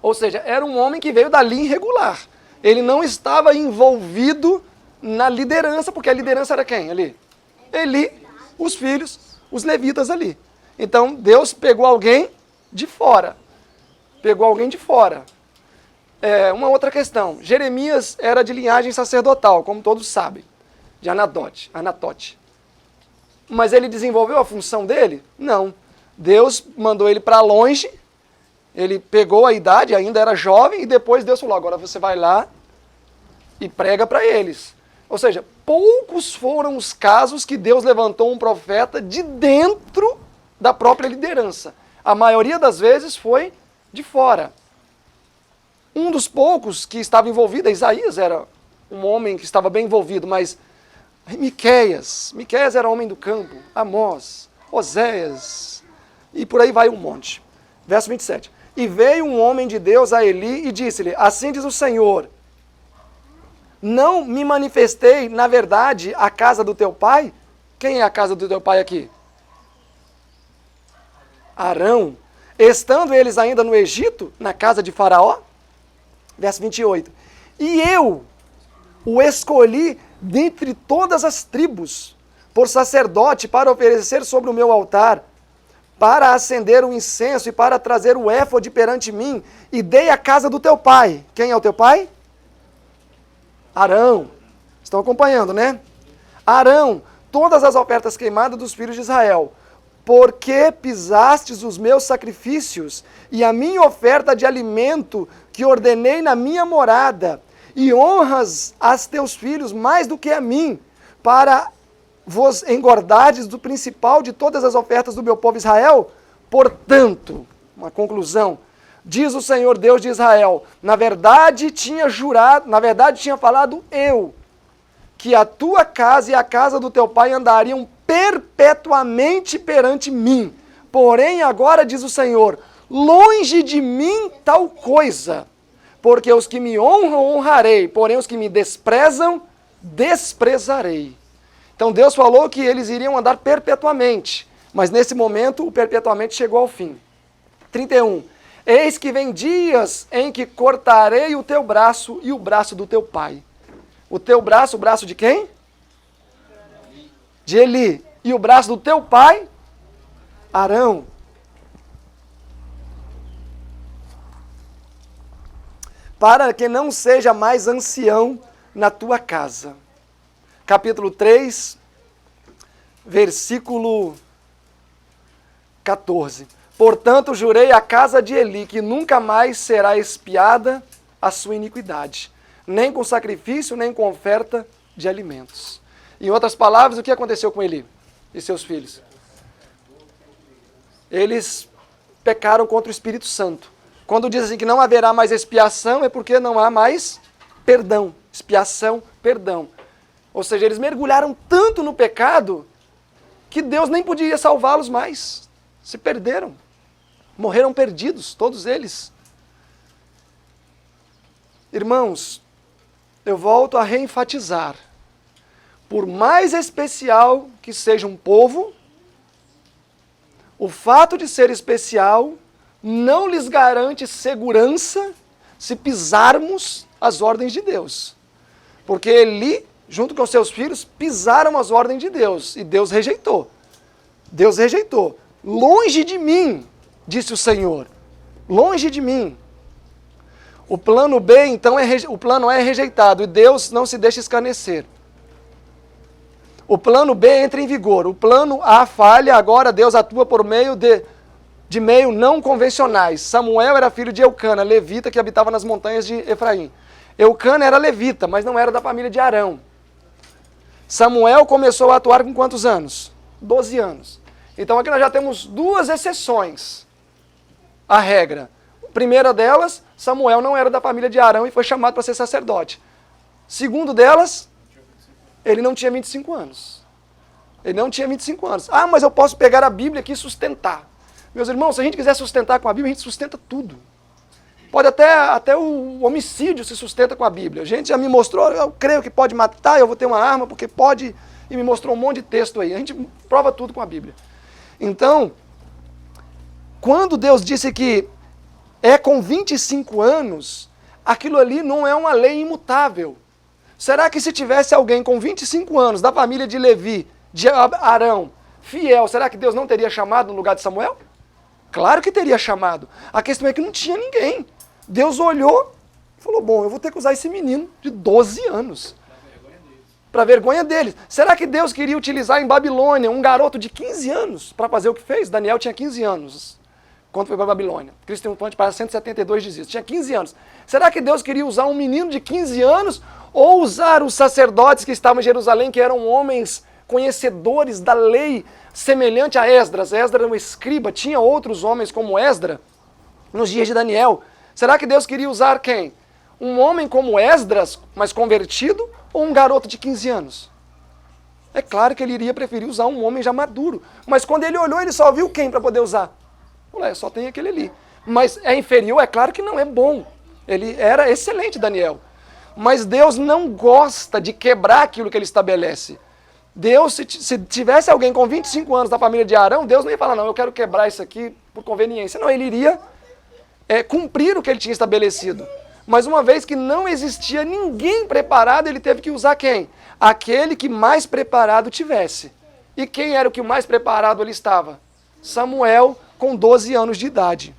Ou seja, era um homem que veio da linha irregular. Ele não estava envolvido na liderança, porque a liderança era quem ali? Eli, os filhos, os levitas ali. Então Deus pegou alguém de fora. Pegou alguém de fora. Uma outra questão. Jeremias era de linhagem sacerdotal, como todos sabem, de Anatote. Mas ele desenvolveu a função dele? Não. Deus mandou ele para longe, ele pegou a idade, ainda era jovem, e depois Deus falou, agora você vai lá e prega para eles. Ou seja, poucos foram os casos que Deus levantou um profeta de dentro da própria liderança. A maioria das vezes foi de fora. Um dos poucos que estava envolvido, Isaías era um homem que estava bem envolvido, mas Miqueias era homem do campo, Amós, Oséias, e por aí vai um monte. Verso 27. E veio um homem de Deus a Eli e disse-lhe, assim diz o Senhor, não me manifestei, na verdade, a casa do teu pai? Quem é a casa do teu pai aqui? Arão. Estando eles ainda no Egito, na casa de Faraó? Verso 28. E eu o escolhi dentre todas as tribos, por sacerdote, para oferecer sobre o meu altar, para acender o incenso e para trazer o éfode perante mim, e dei a casa do teu pai. Quem é o teu pai? Arão. Estão acompanhando, né? Arão, todas as ofertas queimadas dos filhos de Israel, porque pisastes os meus sacrifícios e a minha oferta de alimento que ordenei na minha morada, e honras a teus filhos mais do que a mim, para vos engordardes do principal de todas as ofertas do meu povo Israel? Portanto, uma conclusão, diz o Senhor Deus de Israel, na verdade tinha falado eu, que a tua casa e a casa do teu pai andariam perpetuamente perante mim. Porém, agora diz o Senhor, longe de mim tal coisa, porque os que me honram, honrarei, porém os que me desprezam, desprezarei. Então Deus falou que eles iriam andar perpetuamente, mas nesse momento o perpetuamente chegou ao fim. 31. Eis que vem dias em que cortarei o teu braço e o braço do teu pai. O teu braço, o braço de quem? De Eli. E o braço do teu pai? Arão. Para que não seja mais ancião na tua casa. Capítulo 3, versículo 14. Portanto, jurei à casa de Eli que nunca mais será expiada a sua iniquidade, nem com sacrifício, nem com oferta de alimentos. Em outras palavras, o que aconteceu com Eli e seus filhos? Eles pecaram contra o Espírito Santo. Quando diz assim que não haverá mais expiação, é porque não há mais perdão. Expiação, perdão. Ou seja, eles mergulharam tanto no pecado que Deus nem podia salvá-los mais. Se perderam. Morreram perdidos, todos eles. Irmãos, eu volto a reenfatizar. Por mais especial que seja um povo, o fato de ser especial não lhes garante segurança se pisarmos as ordens de Deus. Porque Eli, junto com seus filhos, pisaram as ordens de Deus e Deus rejeitou. Deus rejeitou. Longe de mim, disse o Senhor, longe de mim. O plano B, então, o plano A é rejeitado e Deus não se deixa escarnecer. O plano B entra em vigor. O plano A falha, agora Deus atua por meio de meio não convencionais. Samuel era filho de Eucana, levita que habitava nas montanhas de Efraim. Eucana era levita, mas não era da família de Arão. Samuel começou a atuar com quantos anos? 12 anos. Então aqui nós já temos duas exceções à regra. A primeira delas, Samuel não era da família de Arão e foi chamado para ser sacerdote. Segundo delas, ele não tinha 25 anos. Ele não tinha 25 anos. Ah, mas eu posso pegar a Bíblia aqui e sustentar. Meus irmãos, se a gente quiser sustentar com a Bíblia, a gente sustenta tudo. Pode até o homicídio se sustenta com a Bíblia. A gente já me mostrou, eu creio que pode matar, eu vou ter uma arma porque pode, e me mostrou um monte de texto aí. A gente prova tudo com a Bíblia. Então, quando Deus disse que é com 25 anos, aquilo ali não é uma lei imutável. Será que se tivesse alguém com 25 anos, da família de Levi, de Arão, fiel, será que Deus não teria chamado no lugar de Samuel? Claro que teria chamado. A questão é que não tinha ninguém. Deus olhou e falou, bom, eu vou ter que usar esse menino de 12 anos. Para vergonha deles. Será que Deus queria utilizar em Babilônia um garoto de 15 anos para fazer o que fez? Daniel tinha 15 anos quando foi para Babilônia. Cristo tem um ponto para 172 diz isso. Tinha 15 anos. Será que Deus queria usar um menino de 15 anos ou usar os sacerdotes que estavam em Jerusalém, que eram homens conhecedores da lei, semelhante a Esdras? Esdras era um escriba, tinha outros homens como Esdras nos dias de Daniel. Será que Deus queria usar quem? Um homem como Esdras, mas convertido, ou um garoto de 15 anos? É claro que ele iria preferir usar um homem já maduro. Mas quando ele olhou, ele só viu quem para poder usar? Olha, só tem aquele ali. Mas é inferior? É claro que não, é bom. Ele era excelente, Daniel. Mas Deus não gosta de quebrar aquilo que ele estabelece. Deus, se tivesse alguém com 25 anos da família de Arão, Deus não ia falar, não, eu quero quebrar isso aqui por conveniência. Não, ele iria cumprir o que ele tinha estabelecido. Mas uma vez que não existia ninguém preparado, ele teve que usar quem? Aquele que mais preparado tivesse. E quem era o que mais preparado ali estava? Samuel, com 12 anos de idade.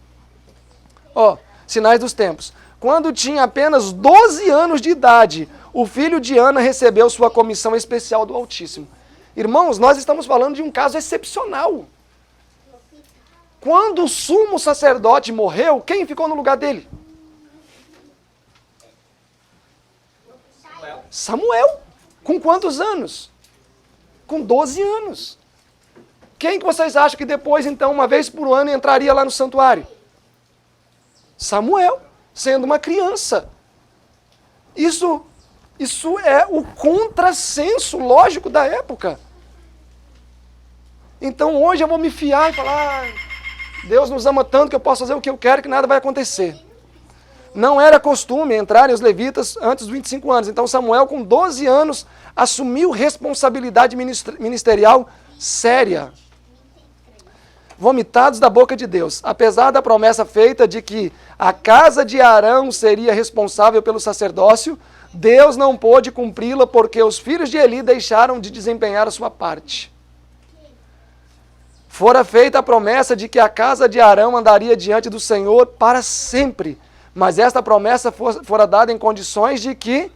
Ó, sinais dos tempos. Quando tinha apenas 12 anos de idade, o filho de Ana recebeu sua comissão especial do Altíssimo. Irmãos, nós estamos falando de um caso excepcional. Quando o sumo sacerdote morreu, quem ficou no lugar dele? Samuel. Com quantos anos? Com 12 anos. Quem que vocês acham que depois, então, uma vez por ano, entraria lá no santuário? Samuel, sendo uma criança. Isso é o contrassenso lógico da época. Então hoje eu vou me fiar e falar, Deus nos ama tanto que eu posso fazer o que eu quero que nada vai acontecer. Não era costume entrarem os levitas antes dos 25 anos. Então Samuel, com 12 anos, assumiu responsabilidade ministerial séria. Vomitados da boca de Deus. Apesar da promessa feita de que a casa de Arão seria responsável pelo sacerdócio, Deus não pôde cumpri-la porque os filhos de Eli deixaram de desempenhar a sua parte. Fora feita a promessa de que a casa de Arão andaria diante do Senhor para sempre. Mas esta promessa fora dada em condições de que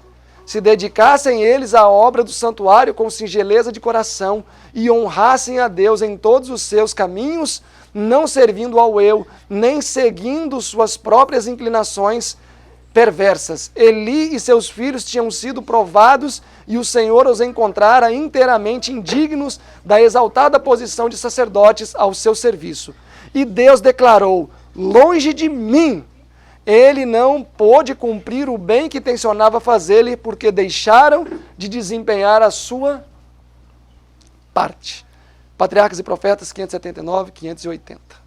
se dedicassem eles à obra do santuário com singeleza de coração e honrassem a Deus em todos os seus caminhos, não servindo ao eu, nem seguindo suas próprias inclinações perversas. Eli e seus filhos tinham sido provados e o Senhor os encontrara inteiramente indignos da exaltada posição de sacerdotes ao seu serviço. E Deus declarou: longe de mim, ele não pôde cumprir o bem que tencionava fazer-lhe, porque deixaram de desempenhar a sua parte. Patriarcas e Profetas 579, 580.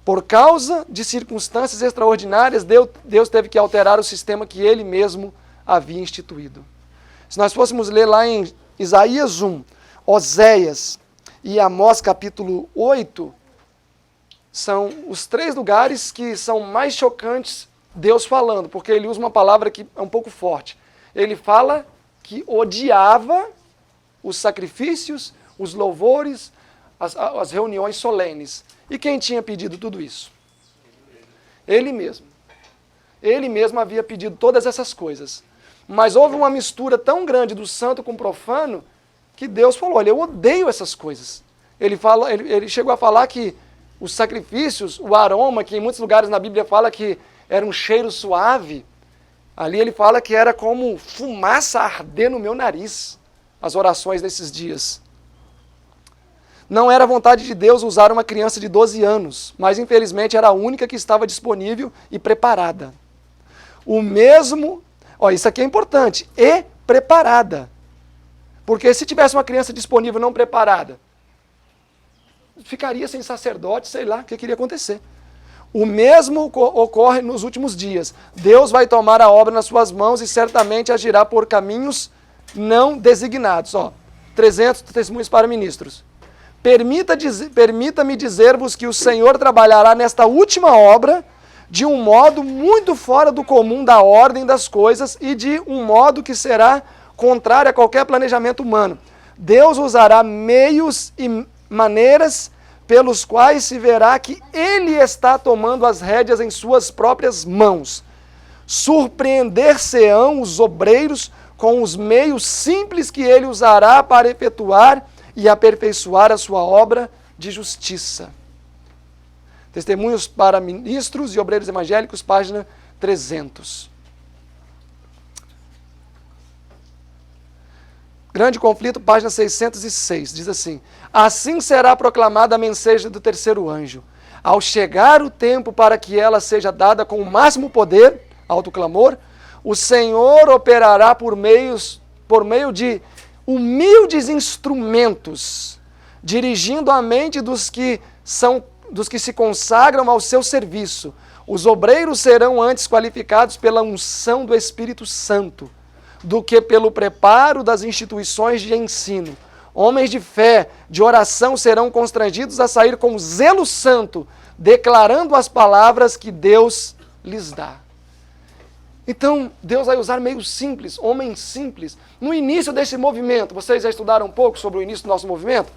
Por causa de circunstâncias extraordinárias, Deus teve que alterar o sistema que ele mesmo havia instituído. Se nós fôssemos ler lá em Isaías 1, Oséias e Amós capítulo 8, são os 3 lugares que são mais chocantes Deus falando, porque ele usa uma palavra que é um pouco forte. Ele fala que odiava os sacrifícios, os louvores, as reuniões solenes. E quem tinha pedido tudo isso? Ele mesmo. Ele mesmo havia pedido todas essas coisas. Mas houve uma mistura tão grande do santo com o profano que Deus falou: olha, eu odeio essas coisas. Ele chegou a falar que os sacrifícios, o aroma, que em muitos lugares na Bíblia fala que era um cheiro suave, ali ele fala que era como fumaça arder no meu nariz, as orações nesses dias. Não era vontade de Deus usar uma criança de 12 anos, mas infelizmente era a única que estava disponível e preparada. O mesmo, isso aqui é importante, e preparada. Porque se tivesse uma criança disponível não preparada, ficaria sem sacerdote, sei lá o que iria acontecer. O mesmo ocorre nos últimos dias. Deus vai tomar a obra nas suas mãos e certamente agirá por caminhos não designados. 300 testemunhos para ministros. Permita-me dizer-vos que o Senhor trabalhará nesta última obra de um modo muito fora do comum da ordem das coisas e de um modo que será contrário a qualquer planejamento humano. Deus usará meios e maneiras pelos quais se verá que ele está tomando as rédeas em suas próprias mãos. Surpreender-se-ão os obreiros com os meios simples que ele usará para efetuar e aperfeiçoar a sua obra de justiça. Testemunhos para ministros e obreiros evangélicos, página 300. Grande Conflito, página 606, diz assim: assim será proclamada a mensagem do terceiro anjo. Ao chegar o tempo para que ela seja dada com o máximo poder, alto clamor, o Senhor operará por meio de humildes instrumentos, dirigindo a mente dos que se consagram ao seu serviço. Os obreiros serão antes qualificados pela unção do Espírito Santo, do que pelo preparo das instituições de ensino. Homens de fé, de oração, serão constrangidos a sair com zelo santo, declarando as palavras que Deus lhes dá. Então, Deus vai usar meios simples, homens simples. No início desse movimento, vocês já estudaram um pouco sobre o início do nosso movimento?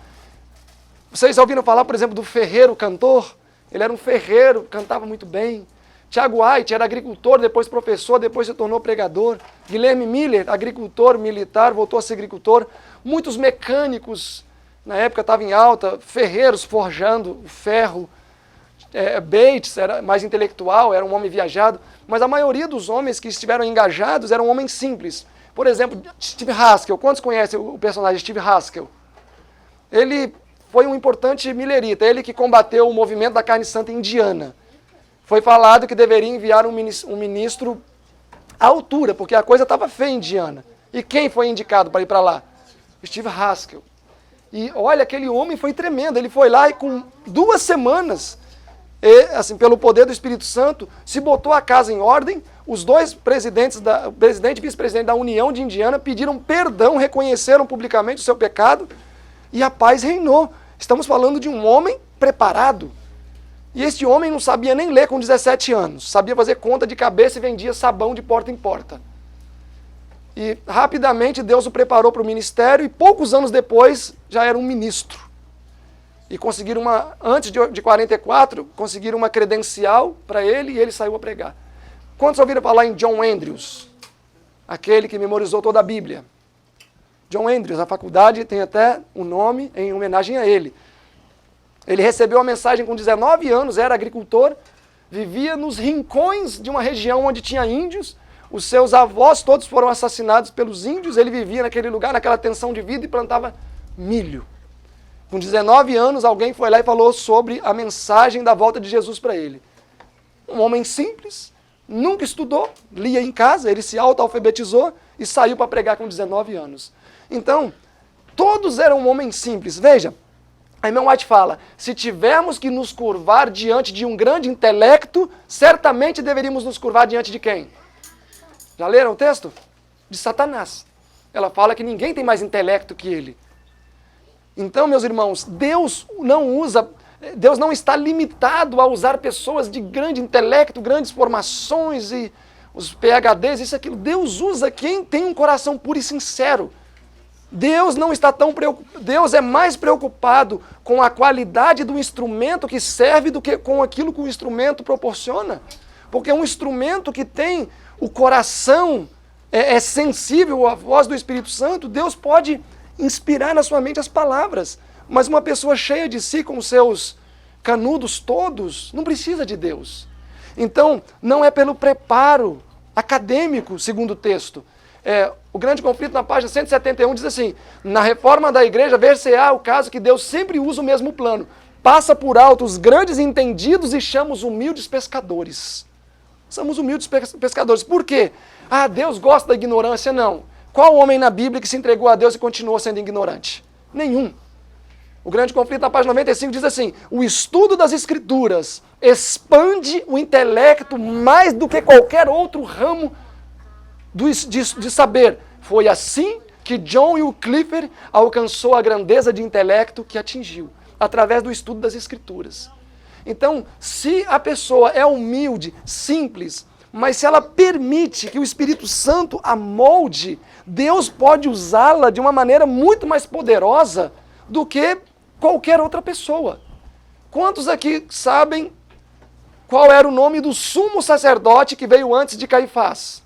Vocês já ouviram falar, por exemplo, do ferreiro cantor? Ele era um ferreiro, cantava muito bem. Tiago White era agricultor, depois professor, depois se tornou pregador. Guilherme Miller, agricultor, militar, voltou a ser agricultor. Muitos mecânicos, na época estava em alta, ferreiros forjando o ferro. Bates era mais intelectual, era um homem viajado. Mas a maioria dos homens que estiveram engajados eram homens simples. Por exemplo, Steve Haskell. Quantos conhecem o personagem Steve Haskell? Ele foi um importante millerita, ele que combateu o movimento da carne santa indiana. Foi falado que deveria enviar um ministro à altura, porque a coisa estava feia indiana. E quem foi indicado para ir para lá? Steve Haskell. E olha, aquele homem foi tremendo. Ele foi lá e com 2 semanas, assim, pelo poder do Espírito Santo, se botou a casa em ordem. Os 2 presidente e vice-presidente da União de Indiana pediram perdão, reconheceram publicamente o seu pecado e a paz reinou. Estamos falando de um homem preparado. E este homem não sabia nem ler com 17 anos. Sabia fazer conta de cabeça e vendia sabão de porta em porta. E rapidamente Deus o preparou para o ministério e poucos anos depois já era um ministro. E conseguiram antes de 44, conseguiram uma credencial para ele e ele saiu a pregar. Quantos ouviram falar em John Andrews? Aquele que memorizou toda a Bíblia. John Andrews, a faculdade tem até um nome em homenagem a ele. Ele recebeu a mensagem com 19 anos, era agricultor, vivia nos rincões de uma região onde tinha índios, os seus avós todos foram assassinados pelos índios, ele vivia naquele lugar, naquela tensão de vida e plantava milho. Com 19 anos, alguém foi lá e falou sobre a mensagem da volta de Jesus para ele. Um homem simples, nunca estudou, lia em casa, ele se auto-alfabetizou e saiu para pregar com 19 anos. Então, todos eram homens simples. Veja, a irmã White fala, se tivermos que nos curvar diante de um grande intelecto, certamente deveríamos nos curvar diante de quem? Já leram o texto? De Satanás. Ela fala que ninguém tem mais intelecto que ele. Então, meus irmãos, Deus não está limitado a usar pessoas de grande intelecto, grandes formações e os PhDs, isso e aquilo. Deus usa quem tem um coração puro e sincero. Deus não está tão preocupado, Deus é mais preocupado com a qualidade do instrumento que serve do que com aquilo que o instrumento proporciona. Porque um instrumento que tem o coração é sensível à voz do Espírito Santo, Deus pode inspirar na sua mente as palavras. Mas uma pessoa cheia de si, com os seus canudos todos, não precisa de Deus. Então, não é pelo preparo acadêmico, segundo o texto. O grande conflito na página 171 diz assim, na reforma da igreja, ver-se-á o caso que Deus sempre usa o mesmo plano. Passa por alto os grandes entendidos e chama os humildes pescadores. Somos humildes pescadores. Por quê? Deus gosta da ignorância? Não. Qual homem na Bíblia que se entregou a Deus e continuou sendo ignorante? Nenhum. O grande conflito na página 95 diz assim, o estudo das Escrituras expande o intelecto mais do que qualquer outro ramo de saber. Foi assim que John Wycliffe alcançou a grandeza de intelecto que atingiu, através do estudo das Escrituras. Então, se a pessoa é humilde, simples, mas se ela permite que o Espírito Santo a molde, Deus pode usá-la de uma maneira muito mais poderosa do que qualquer outra pessoa. Quantos aqui sabem qual era o nome do sumo sacerdote que veio antes de Caifás?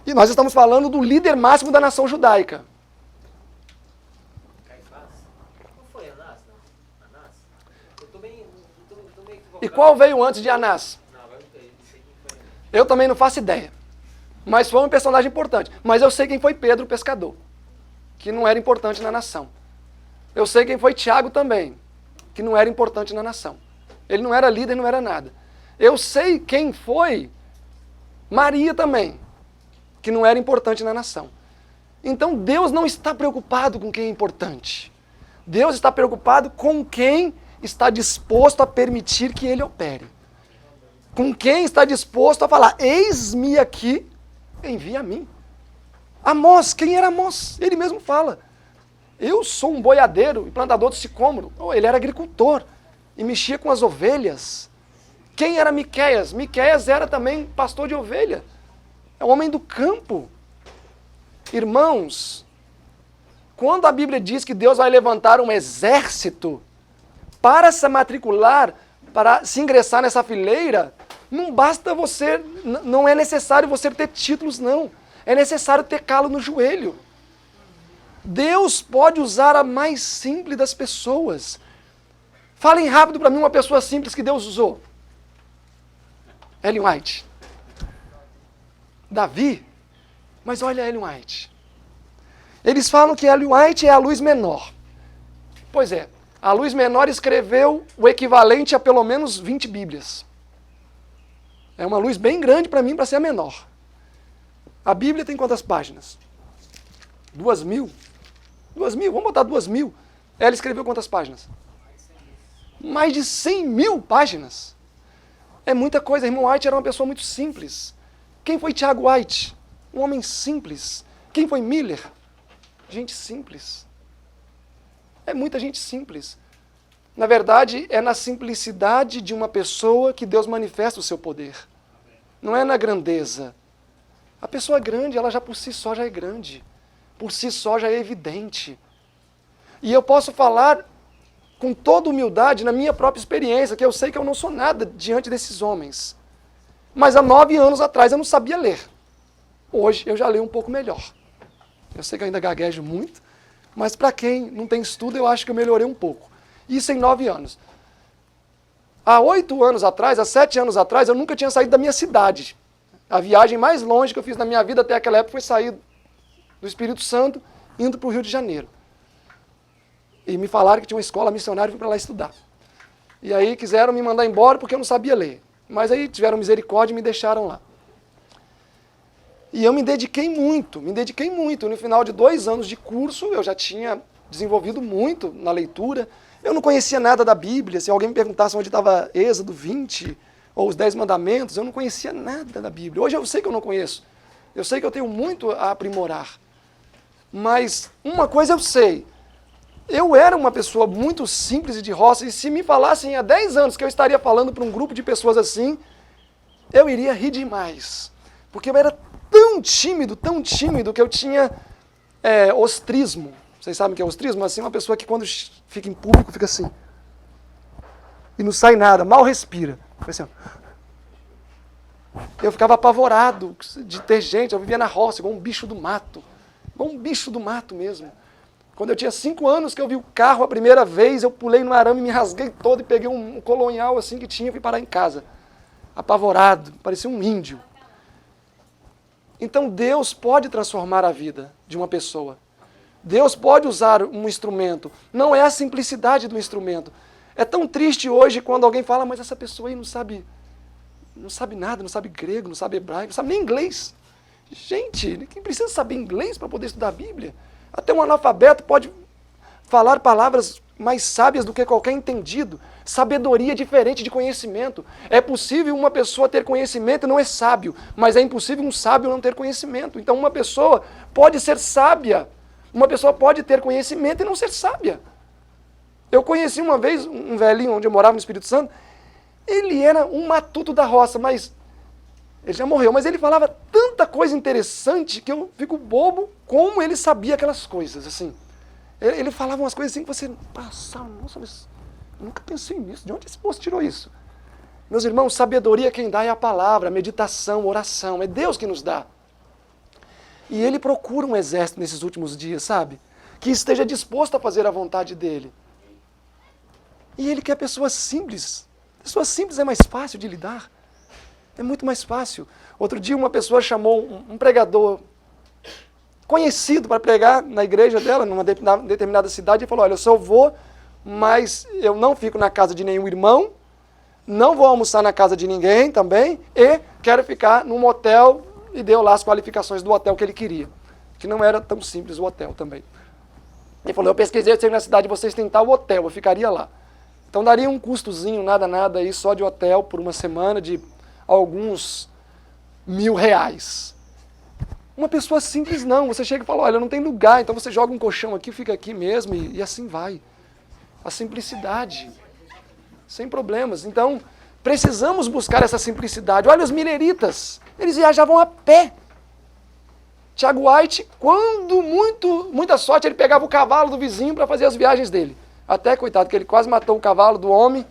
E nós estamos falando do líder máximo da nação judaica. Caifás? Não foi Anás, não? Anás? Eu tô meio equivocado. E qual veio antes de Anás? Não, agora eu não sei quem foi. Eu também não faço ideia. Mas foi um personagem importante. Mas eu sei quem foi Pedro, o pescador, que não era importante na nação. Eu sei quem foi Tiago também, que não era importante na nação. Ele não era líder, não era nada. Eu sei quem foi Maria também, que não era importante na nação. Então Deus não está preocupado com quem é importante. Deus está preocupado com quem está disposto a permitir que Ele opere. Com quem está disposto a falar, eis-me aqui, envia a mim. Amós, quem era Amós? Ele mesmo fala, eu sou um boiadeiro e plantador de sicômoro. Ele era agricultor e mexia com as ovelhas. Quem era Miqueias? Miqueias era também pastor de ovelha. É um homem do campo. Irmãos, quando a Bíblia diz que Deus vai levantar um exército para se matricular, para se ingressar nessa fileira, não basta você, não é necessário você ter títulos, não. É necessário ter calo no joelho. Deus pode usar a mais simples das pessoas. Falem rápido para mim uma pessoa simples que Deus usou. Ellen White. Davi. Mas olha Ellen White. Eles falam que Ellen White é a luz menor. Pois é, a luz menor escreveu o equivalente a pelo menos 20 Bíblias. É uma luz bem grande para mim para ser a menor. A Bíblia tem quantas páginas? 2.000? 2.000, vamos botar 2.000. Ela escreveu quantas páginas? Mais de 100.000 páginas. É muita coisa. Irmão White era uma pessoa muito simples. Quem foi Tiago White? Um homem simples. Quem foi Miller? Gente simples. É muita gente simples. Na verdade, é na simplicidade de uma pessoa que Deus manifesta o seu poder. Não é na grandeza. A pessoa grande, ela já por si só já é grande. Por si só já é evidente. E eu posso falar com toda humildade, na minha própria experiência, que eu sei que eu não sou nada diante desses homens. Mas há 9 anos atrás eu não sabia ler. Hoje eu já leio um pouco melhor. Eu sei que eu ainda gaguejo muito, mas para quem não tem estudo, eu acho que eu melhorei um pouco. Isso em 9 anos. Há 8 anos atrás, há 7 anos atrás, eu nunca tinha saído da minha cidade. A viagem mais longe que eu fiz na minha vida até aquela época foi sair do Espírito Santo, indo para o Rio de Janeiro. E me falaram que tinha uma escola missionária e fui para lá estudar. E aí quiseram me mandar embora porque eu não sabia ler. Mas aí tiveram misericórdia e me deixaram lá. E eu me dediquei muito. No final de 2 anos de curso, eu já tinha desenvolvido muito na leitura. Eu não conhecia nada da Bíblia. Se alguém me perguntasse onde estava Êxodo 20 ou os 10 mandamentos, eu não conhecia nada da Bíblia. Hoje eu sei que eu não conheço. Eu sei que eu tenho muito a aprimorar. Mas uma coisa eu sei. Eu era uma pessoa muito simples e de roça, e se me falassem há 10 anos que eu estaria falando para um grupo de pessoas assim, eu iria rir demais. Porque eu era tão tímido, que eu tinha ostrismo. Vocês sabem o que é ostrismo? Assim, uma pessoa que quando fica em público fica assim. E não sai nada, mal respira. Assim, eu ficava apavorado de ter gente, eu vivia na roça, igual um bicho do mato. Igual um bicho do mato mesmo. Quando eu tinha 5 anos que eu vi o carro a primeira vez, eu pulei no arame, me rasguei todo e peguei um colonial assim que tinha e fui parar em casa. Apavorado, parecia um índio. Então Deus pode transformar a vida de uma pessoa. Deus pode usar um instrumento. Não é a simplicidade do instrumento. É tão triste hoje quando alguém fala, mas essa pessoa aí não sabe nada, não sabe grego, não sabe hebraico, não sabe nem inglês. Gente, quem precisa saber inglês para poder estudar a Bíblia? Até um analfabeto pode falar palavras mais sábias do que qualquer entendido. Sabedoria é diferente de conhecimento. É possível uma pessoa ter conhecimento e não é sábio, mas é impossível um sábio não ter conhecimento. Então uma pessoa pode ser sábia, uma pessoa pode ter conhecimento e não ser sábia. Eu conheci uma vez um velhinho onde eu morava no Espírito Santo, ele era um matuto da roça, mas ele já morreu, mas ele falava tanta coisa interessante que eu fico bobo como ele sabia aquelas coisas, assim. Ele falava umas coisas assim que você passa, nossa, mas eu nunca pensei nisso, de onde esse moço tirou isso? Meus irmãos, sabedoria quem dá é a palavra, a meditação, oração, é Deus que nos dá. E ele procura um exército nesses últimos dias, sabe? Que esteja disposto a fazer a vontade dele. E ele quer pessoas simples. Pessoas simples é mais fácil de lidar. É muito mais fácil. Outro dia uma pessoa chamou um pregador conhecido para pregar na igreja dela, numa determinada cidade, e falou, olha, eu só vou, mas eu não fico na casa de nenhum irmão, não vou almoçar na casa de ninguém também, e quero ficar num hotel, e deu lá as qualificações do hotel que ele queria. Que não era tão simples o hotel também. Ele falou, eu pesquisei, eu sei que na cidade vocês têm tal hotel, eu ficaria lá. Então daria um custozinho, nada aí, só de hotel por uma semana, de alguns R$1.000. Uma pessoa simples não, você chega e fala, olha, não tem lugar, então você joga um colchão aqui, fica aqui mesmo e assim vai. A simplicidade, sem problemas. Então, precisamos buscar essa simplicidade. Olha os mineritas, eles viajavam a pé. Tiago White, quando muita sorte, ele pegava o cavalo do vizinho para fazer as viagens dele. Até, coitado, que ele quase matou o cavalo do homem,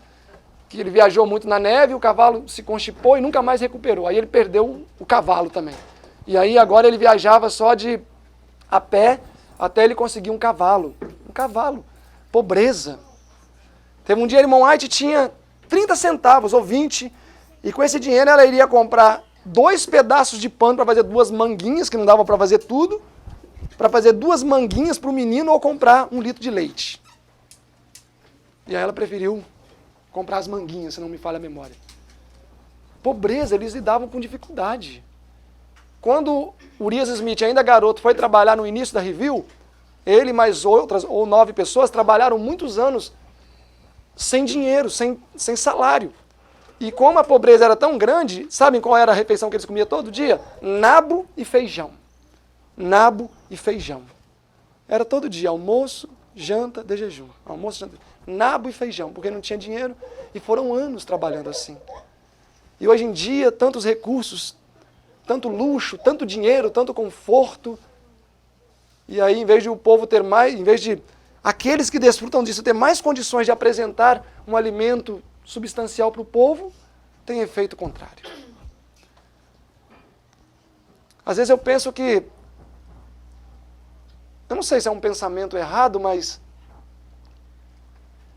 que ele viajou muito na neve, o cavalo se constipou e nunca mais recuperou. Aí ele perdeu o cavalo também. E aí agora ele viajava só a pé até ele conseguir um cavalo. Um cavalo. Pobreza. Teve um dia, a irmã White tinha 30 centavos ou 20, e com esse dinheiro ela iria comprar 2 pedaços de pano para fazer 2 manguinhas, que não dava para fazer tudo, para fazer 2 manguinhas para o menino ou comprar 1 litro de leite. E aí ela preferiu comprar as manguinhas, se não me falha a memória. Pobreza, eles lidavam com dificuldade. Quando Urias Smith, ainda garoto, foi trabalhar no início da Review, ele mais outras, ou 9 pessoas, trabalharam muitos anos sem dinheiro, sem salário. E como a pobreza era tão grande, sabem qual era a refeição que eles comiam todo dia? Nabo e feijão. Nabo e feijão. Era todo dia, almoço, janta, de jejum. Almoço, janta, nabo e feijão, porque não tinha dinheiro e foram anos trabalhando assim. E hoje em dia, tantos recursos, tanto luxo, tanto dinheiro, tanto conforto. E aí, em vez de o povo ter mais, em vez de aqueles que desfrutam disso têm mais condições de apresentar um alimento substancial para o povo, tem efeito contrário. Às vezes eu penso que, eu não sei se é um pensamento errado, mas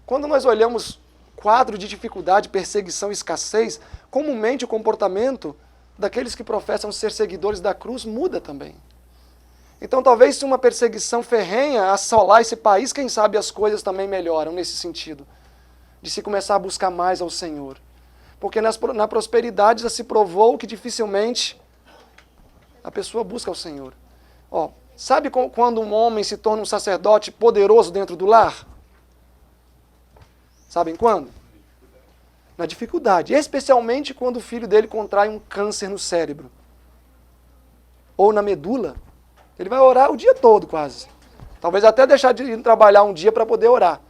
quando nós olhamos quadro de dificuldade, perseguição e escassez, comumente o comportamento daqueles que professam ser seguidores da cruz muda também. Então talvez se uma perseguição ferrenha assolar esse país, quem sabe as coisas também melhoram nesse sentido, de se começar a buscar mais ao Senhor. Porque na prosperidade já se provou que dificilmente a pessoa busca ao Senhor. Ó, sabe quando um homem se torna um sacerdote poderoso dentro do lar? Sabem quando? Na dificuldade. Especialmente quando o filho dele contrai um câncer no cérebro. Ou na medula. Ele vai orar o dia todo quase. Talvez até deixar de ir trabalhar um dia para poder orar.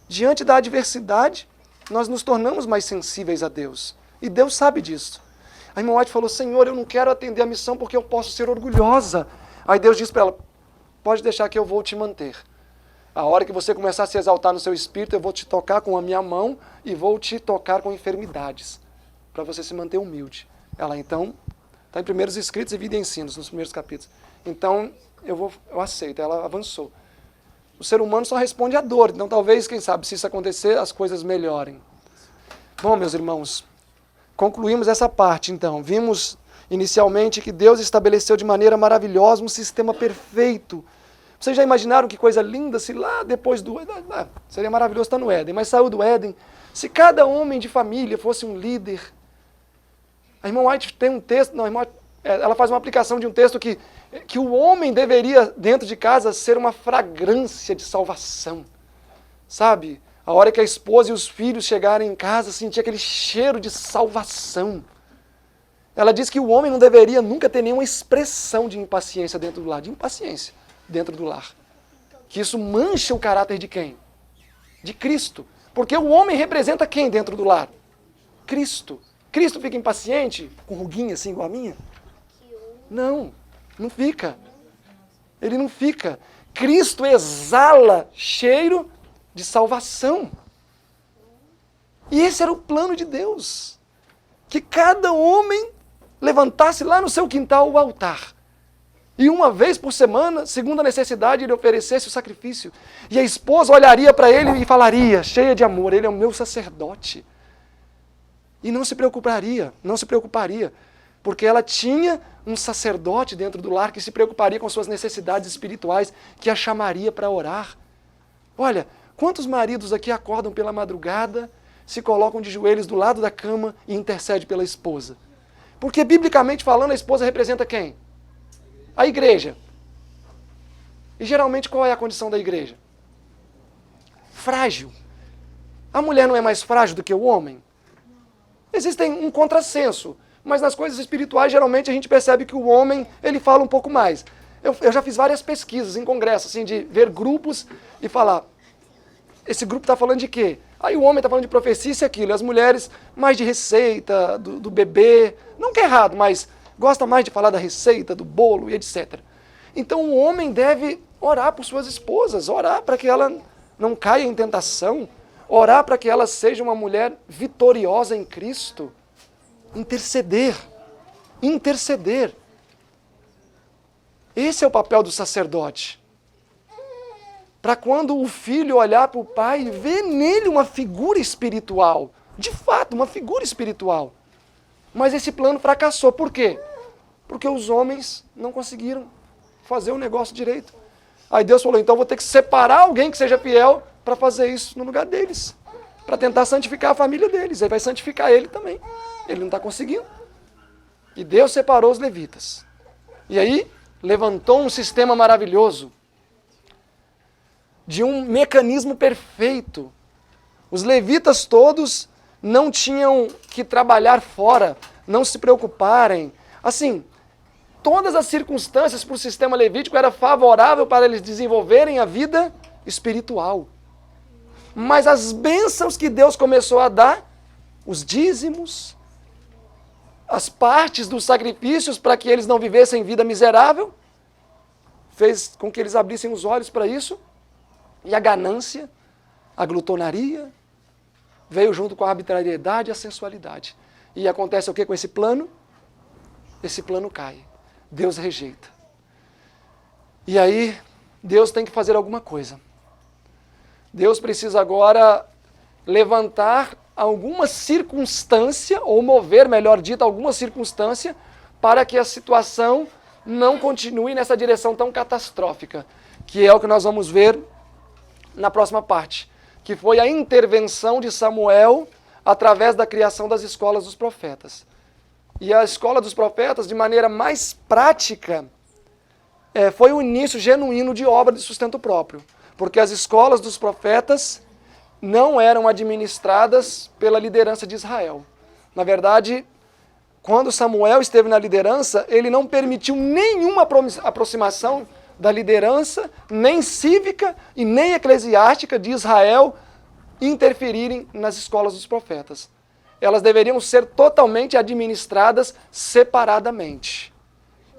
Diante da adversidade, nós nos tornamos mais sensíveis a Deus. E Deus sabe disso. A irmã White falou, Senhor, eu não quero atender a missão porque eu posso ser orgulhosa. Aí Deus disse para ela, pode deixar que eu vou te manter. A hora que você começar a se exaltar no seu espírito, eu vou te tocar com a minha mão e vou te tocar com enfermidades, para você se manter humilde. Ela então, está em Primeiros Escritos e Vida e Ensinos, nos primeiros capítulos. Então, eu aceito, ela avançou. O ser humano só responde à dor, então talvez, quem sabe, se isso acontecer, as coisas melhorem. Bom, meus irmãos, concluímos essa parte, então. Vimos inicialmente que Deus estabeleceu de maneira maravilhosa um sistema perfeito. Vocês já imaginaram que coisa linda se lá depois do... seria maravilhoso estar no Éden, mas saiu do Éden. Se cada homem de família fosse um líder. A irmã White tem um texto, não, a irmã, ela faz uma aplicação de um texto que o homem deveria, dentro de casa, ser uma fragrância de salvação. Sabe? A hora que a esposa e os filhos chegarem em casa, sentir aquele cheiro de salvação. Ela diz que o homem não deveria nunca ter nenhuma expressão de impaciência dentro do lar, de impaciência dentro do lar. Que isso mancha o caráter de quem? De Cristo. Porque o homem representa quem dentro do lar? Cristo. Cristo fica impaciente, com ruguinha assim igual a minha? Não, não fica. Ele não fica. Cristo exala cheiro de salvação. E esse era o plano de Deus. Que cada homem levantasse lá no seu quintal o altar. E uma vez por semana, segundo a necessidade, ele oferecesse o sacrifício. E a esposa olharia para ele e falaria, cheia de amor, ele é o meu sacerdote. E não se preocuparia, porque ela tinha um sacerdote dentro do lar que se preocuparia com suas necessidades espirituais, que a chamaria para orar. Olha, quantos maridos aqui acordam pela madrugada, se colocam de joelhos do lado da cama e intercedem pela esposa? Porque, biblicamente falando, a esposa representa quem? A igreja. E geralmente qual é a condição da igreja? Frágil. A mulher não é mais frágil do que o homem? Existe um contrassenso, mas nas coisas espirituais geralmente a gente percebe que o homem ele fala um pouco mais. Eu já fiz várias pesquisas em congressos, assim, de ver grupos e falar, esse grupo está falando de quê? Aí o homem está falando de profecia e aquilo, e as mulheres mais de receita, do bebê, não que é errado, mas gosta mais de falar da receita, do bolo e etc. Então o homem deve orar por suas esposas, orar para que ela não caia em tentação, orar para que ela seja uma mulher vitoriosa em Cristo, interceder. Esse é o papel do sacerdote. Para quando o filho olhar para o pai e ver nele uma figura espiritual, de fato, uma figura espiritual. Mas esse plano fracassou. Por quê? Porque os homens não conseguiram fazer o negócio direito. Aí Deus falou, então vou ter que separar alguém que seja fiel para fazer isso no lugar deles. Para tentar santificar a família deles. Aí vai santificar ele também. Ele não está conseguindo. E Deus separou os levitas. E aí levantou um sistema maravilhoso de um mecanismo perfeito. Os levitas todos não tinham que trabalhar fora, não se preocuparem. Assim, todas as circunstâncias para o sistema levítico era favorável para eles desenvolverem a vida espiritual. Mas as bênçãos que Deus começou a dar, os dízimos, as partes dos sacrifícios para que eles não vivessem vida miserável, fez com que eles abrissem os olhos para isso E a ganância, a glutonaria, veio junto com a arbitrariedade e a sensualidade. E acontece o que com esse plano? Esse plano cai. Deus rejeita. E aí, Deus tem que fazer alguma coisa. Deus precisa agora levantar alguma circunstância, ou mover, melhor dito, alguma circunstância, para que a situação não continue nessa direção tão catastrófica, que é o que nós vamos ver na próxima parte, que foi a intervenção de Samuel através da criação das escolas dos profetas. E a escola dos profetas, de maneira mais prática, foi o início genuíno de obra de sustento próprio, porque as escolas dos profetas não eram administradas pela liderança de Israel. Na verdade, quando Samuel esteve na liderança, ele não permitiu nenhuma aproximação da liderança, nem cívica e nem eclesiástica de Israel, interferirem nas escolas dos profetas. Elas deveriam ser totalmente administradas separadamente.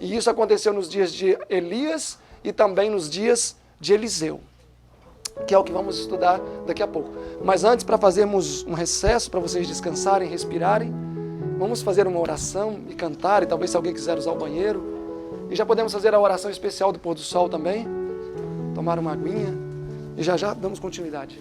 E isso aconteceu nos dias de Elias e também nos dias de Eliseu, que é o que vamos estudar daqui a pouco. Mas antes, para fazermos um recesso, para vocês descansarem, respirarem, vamos fazer uma oração e cantar, e talvez se alguém quiser usar o banheiro. E já podemos fazer a oração especial do pôr do sol também, tomar uma aguinha, e já já damos continuidade.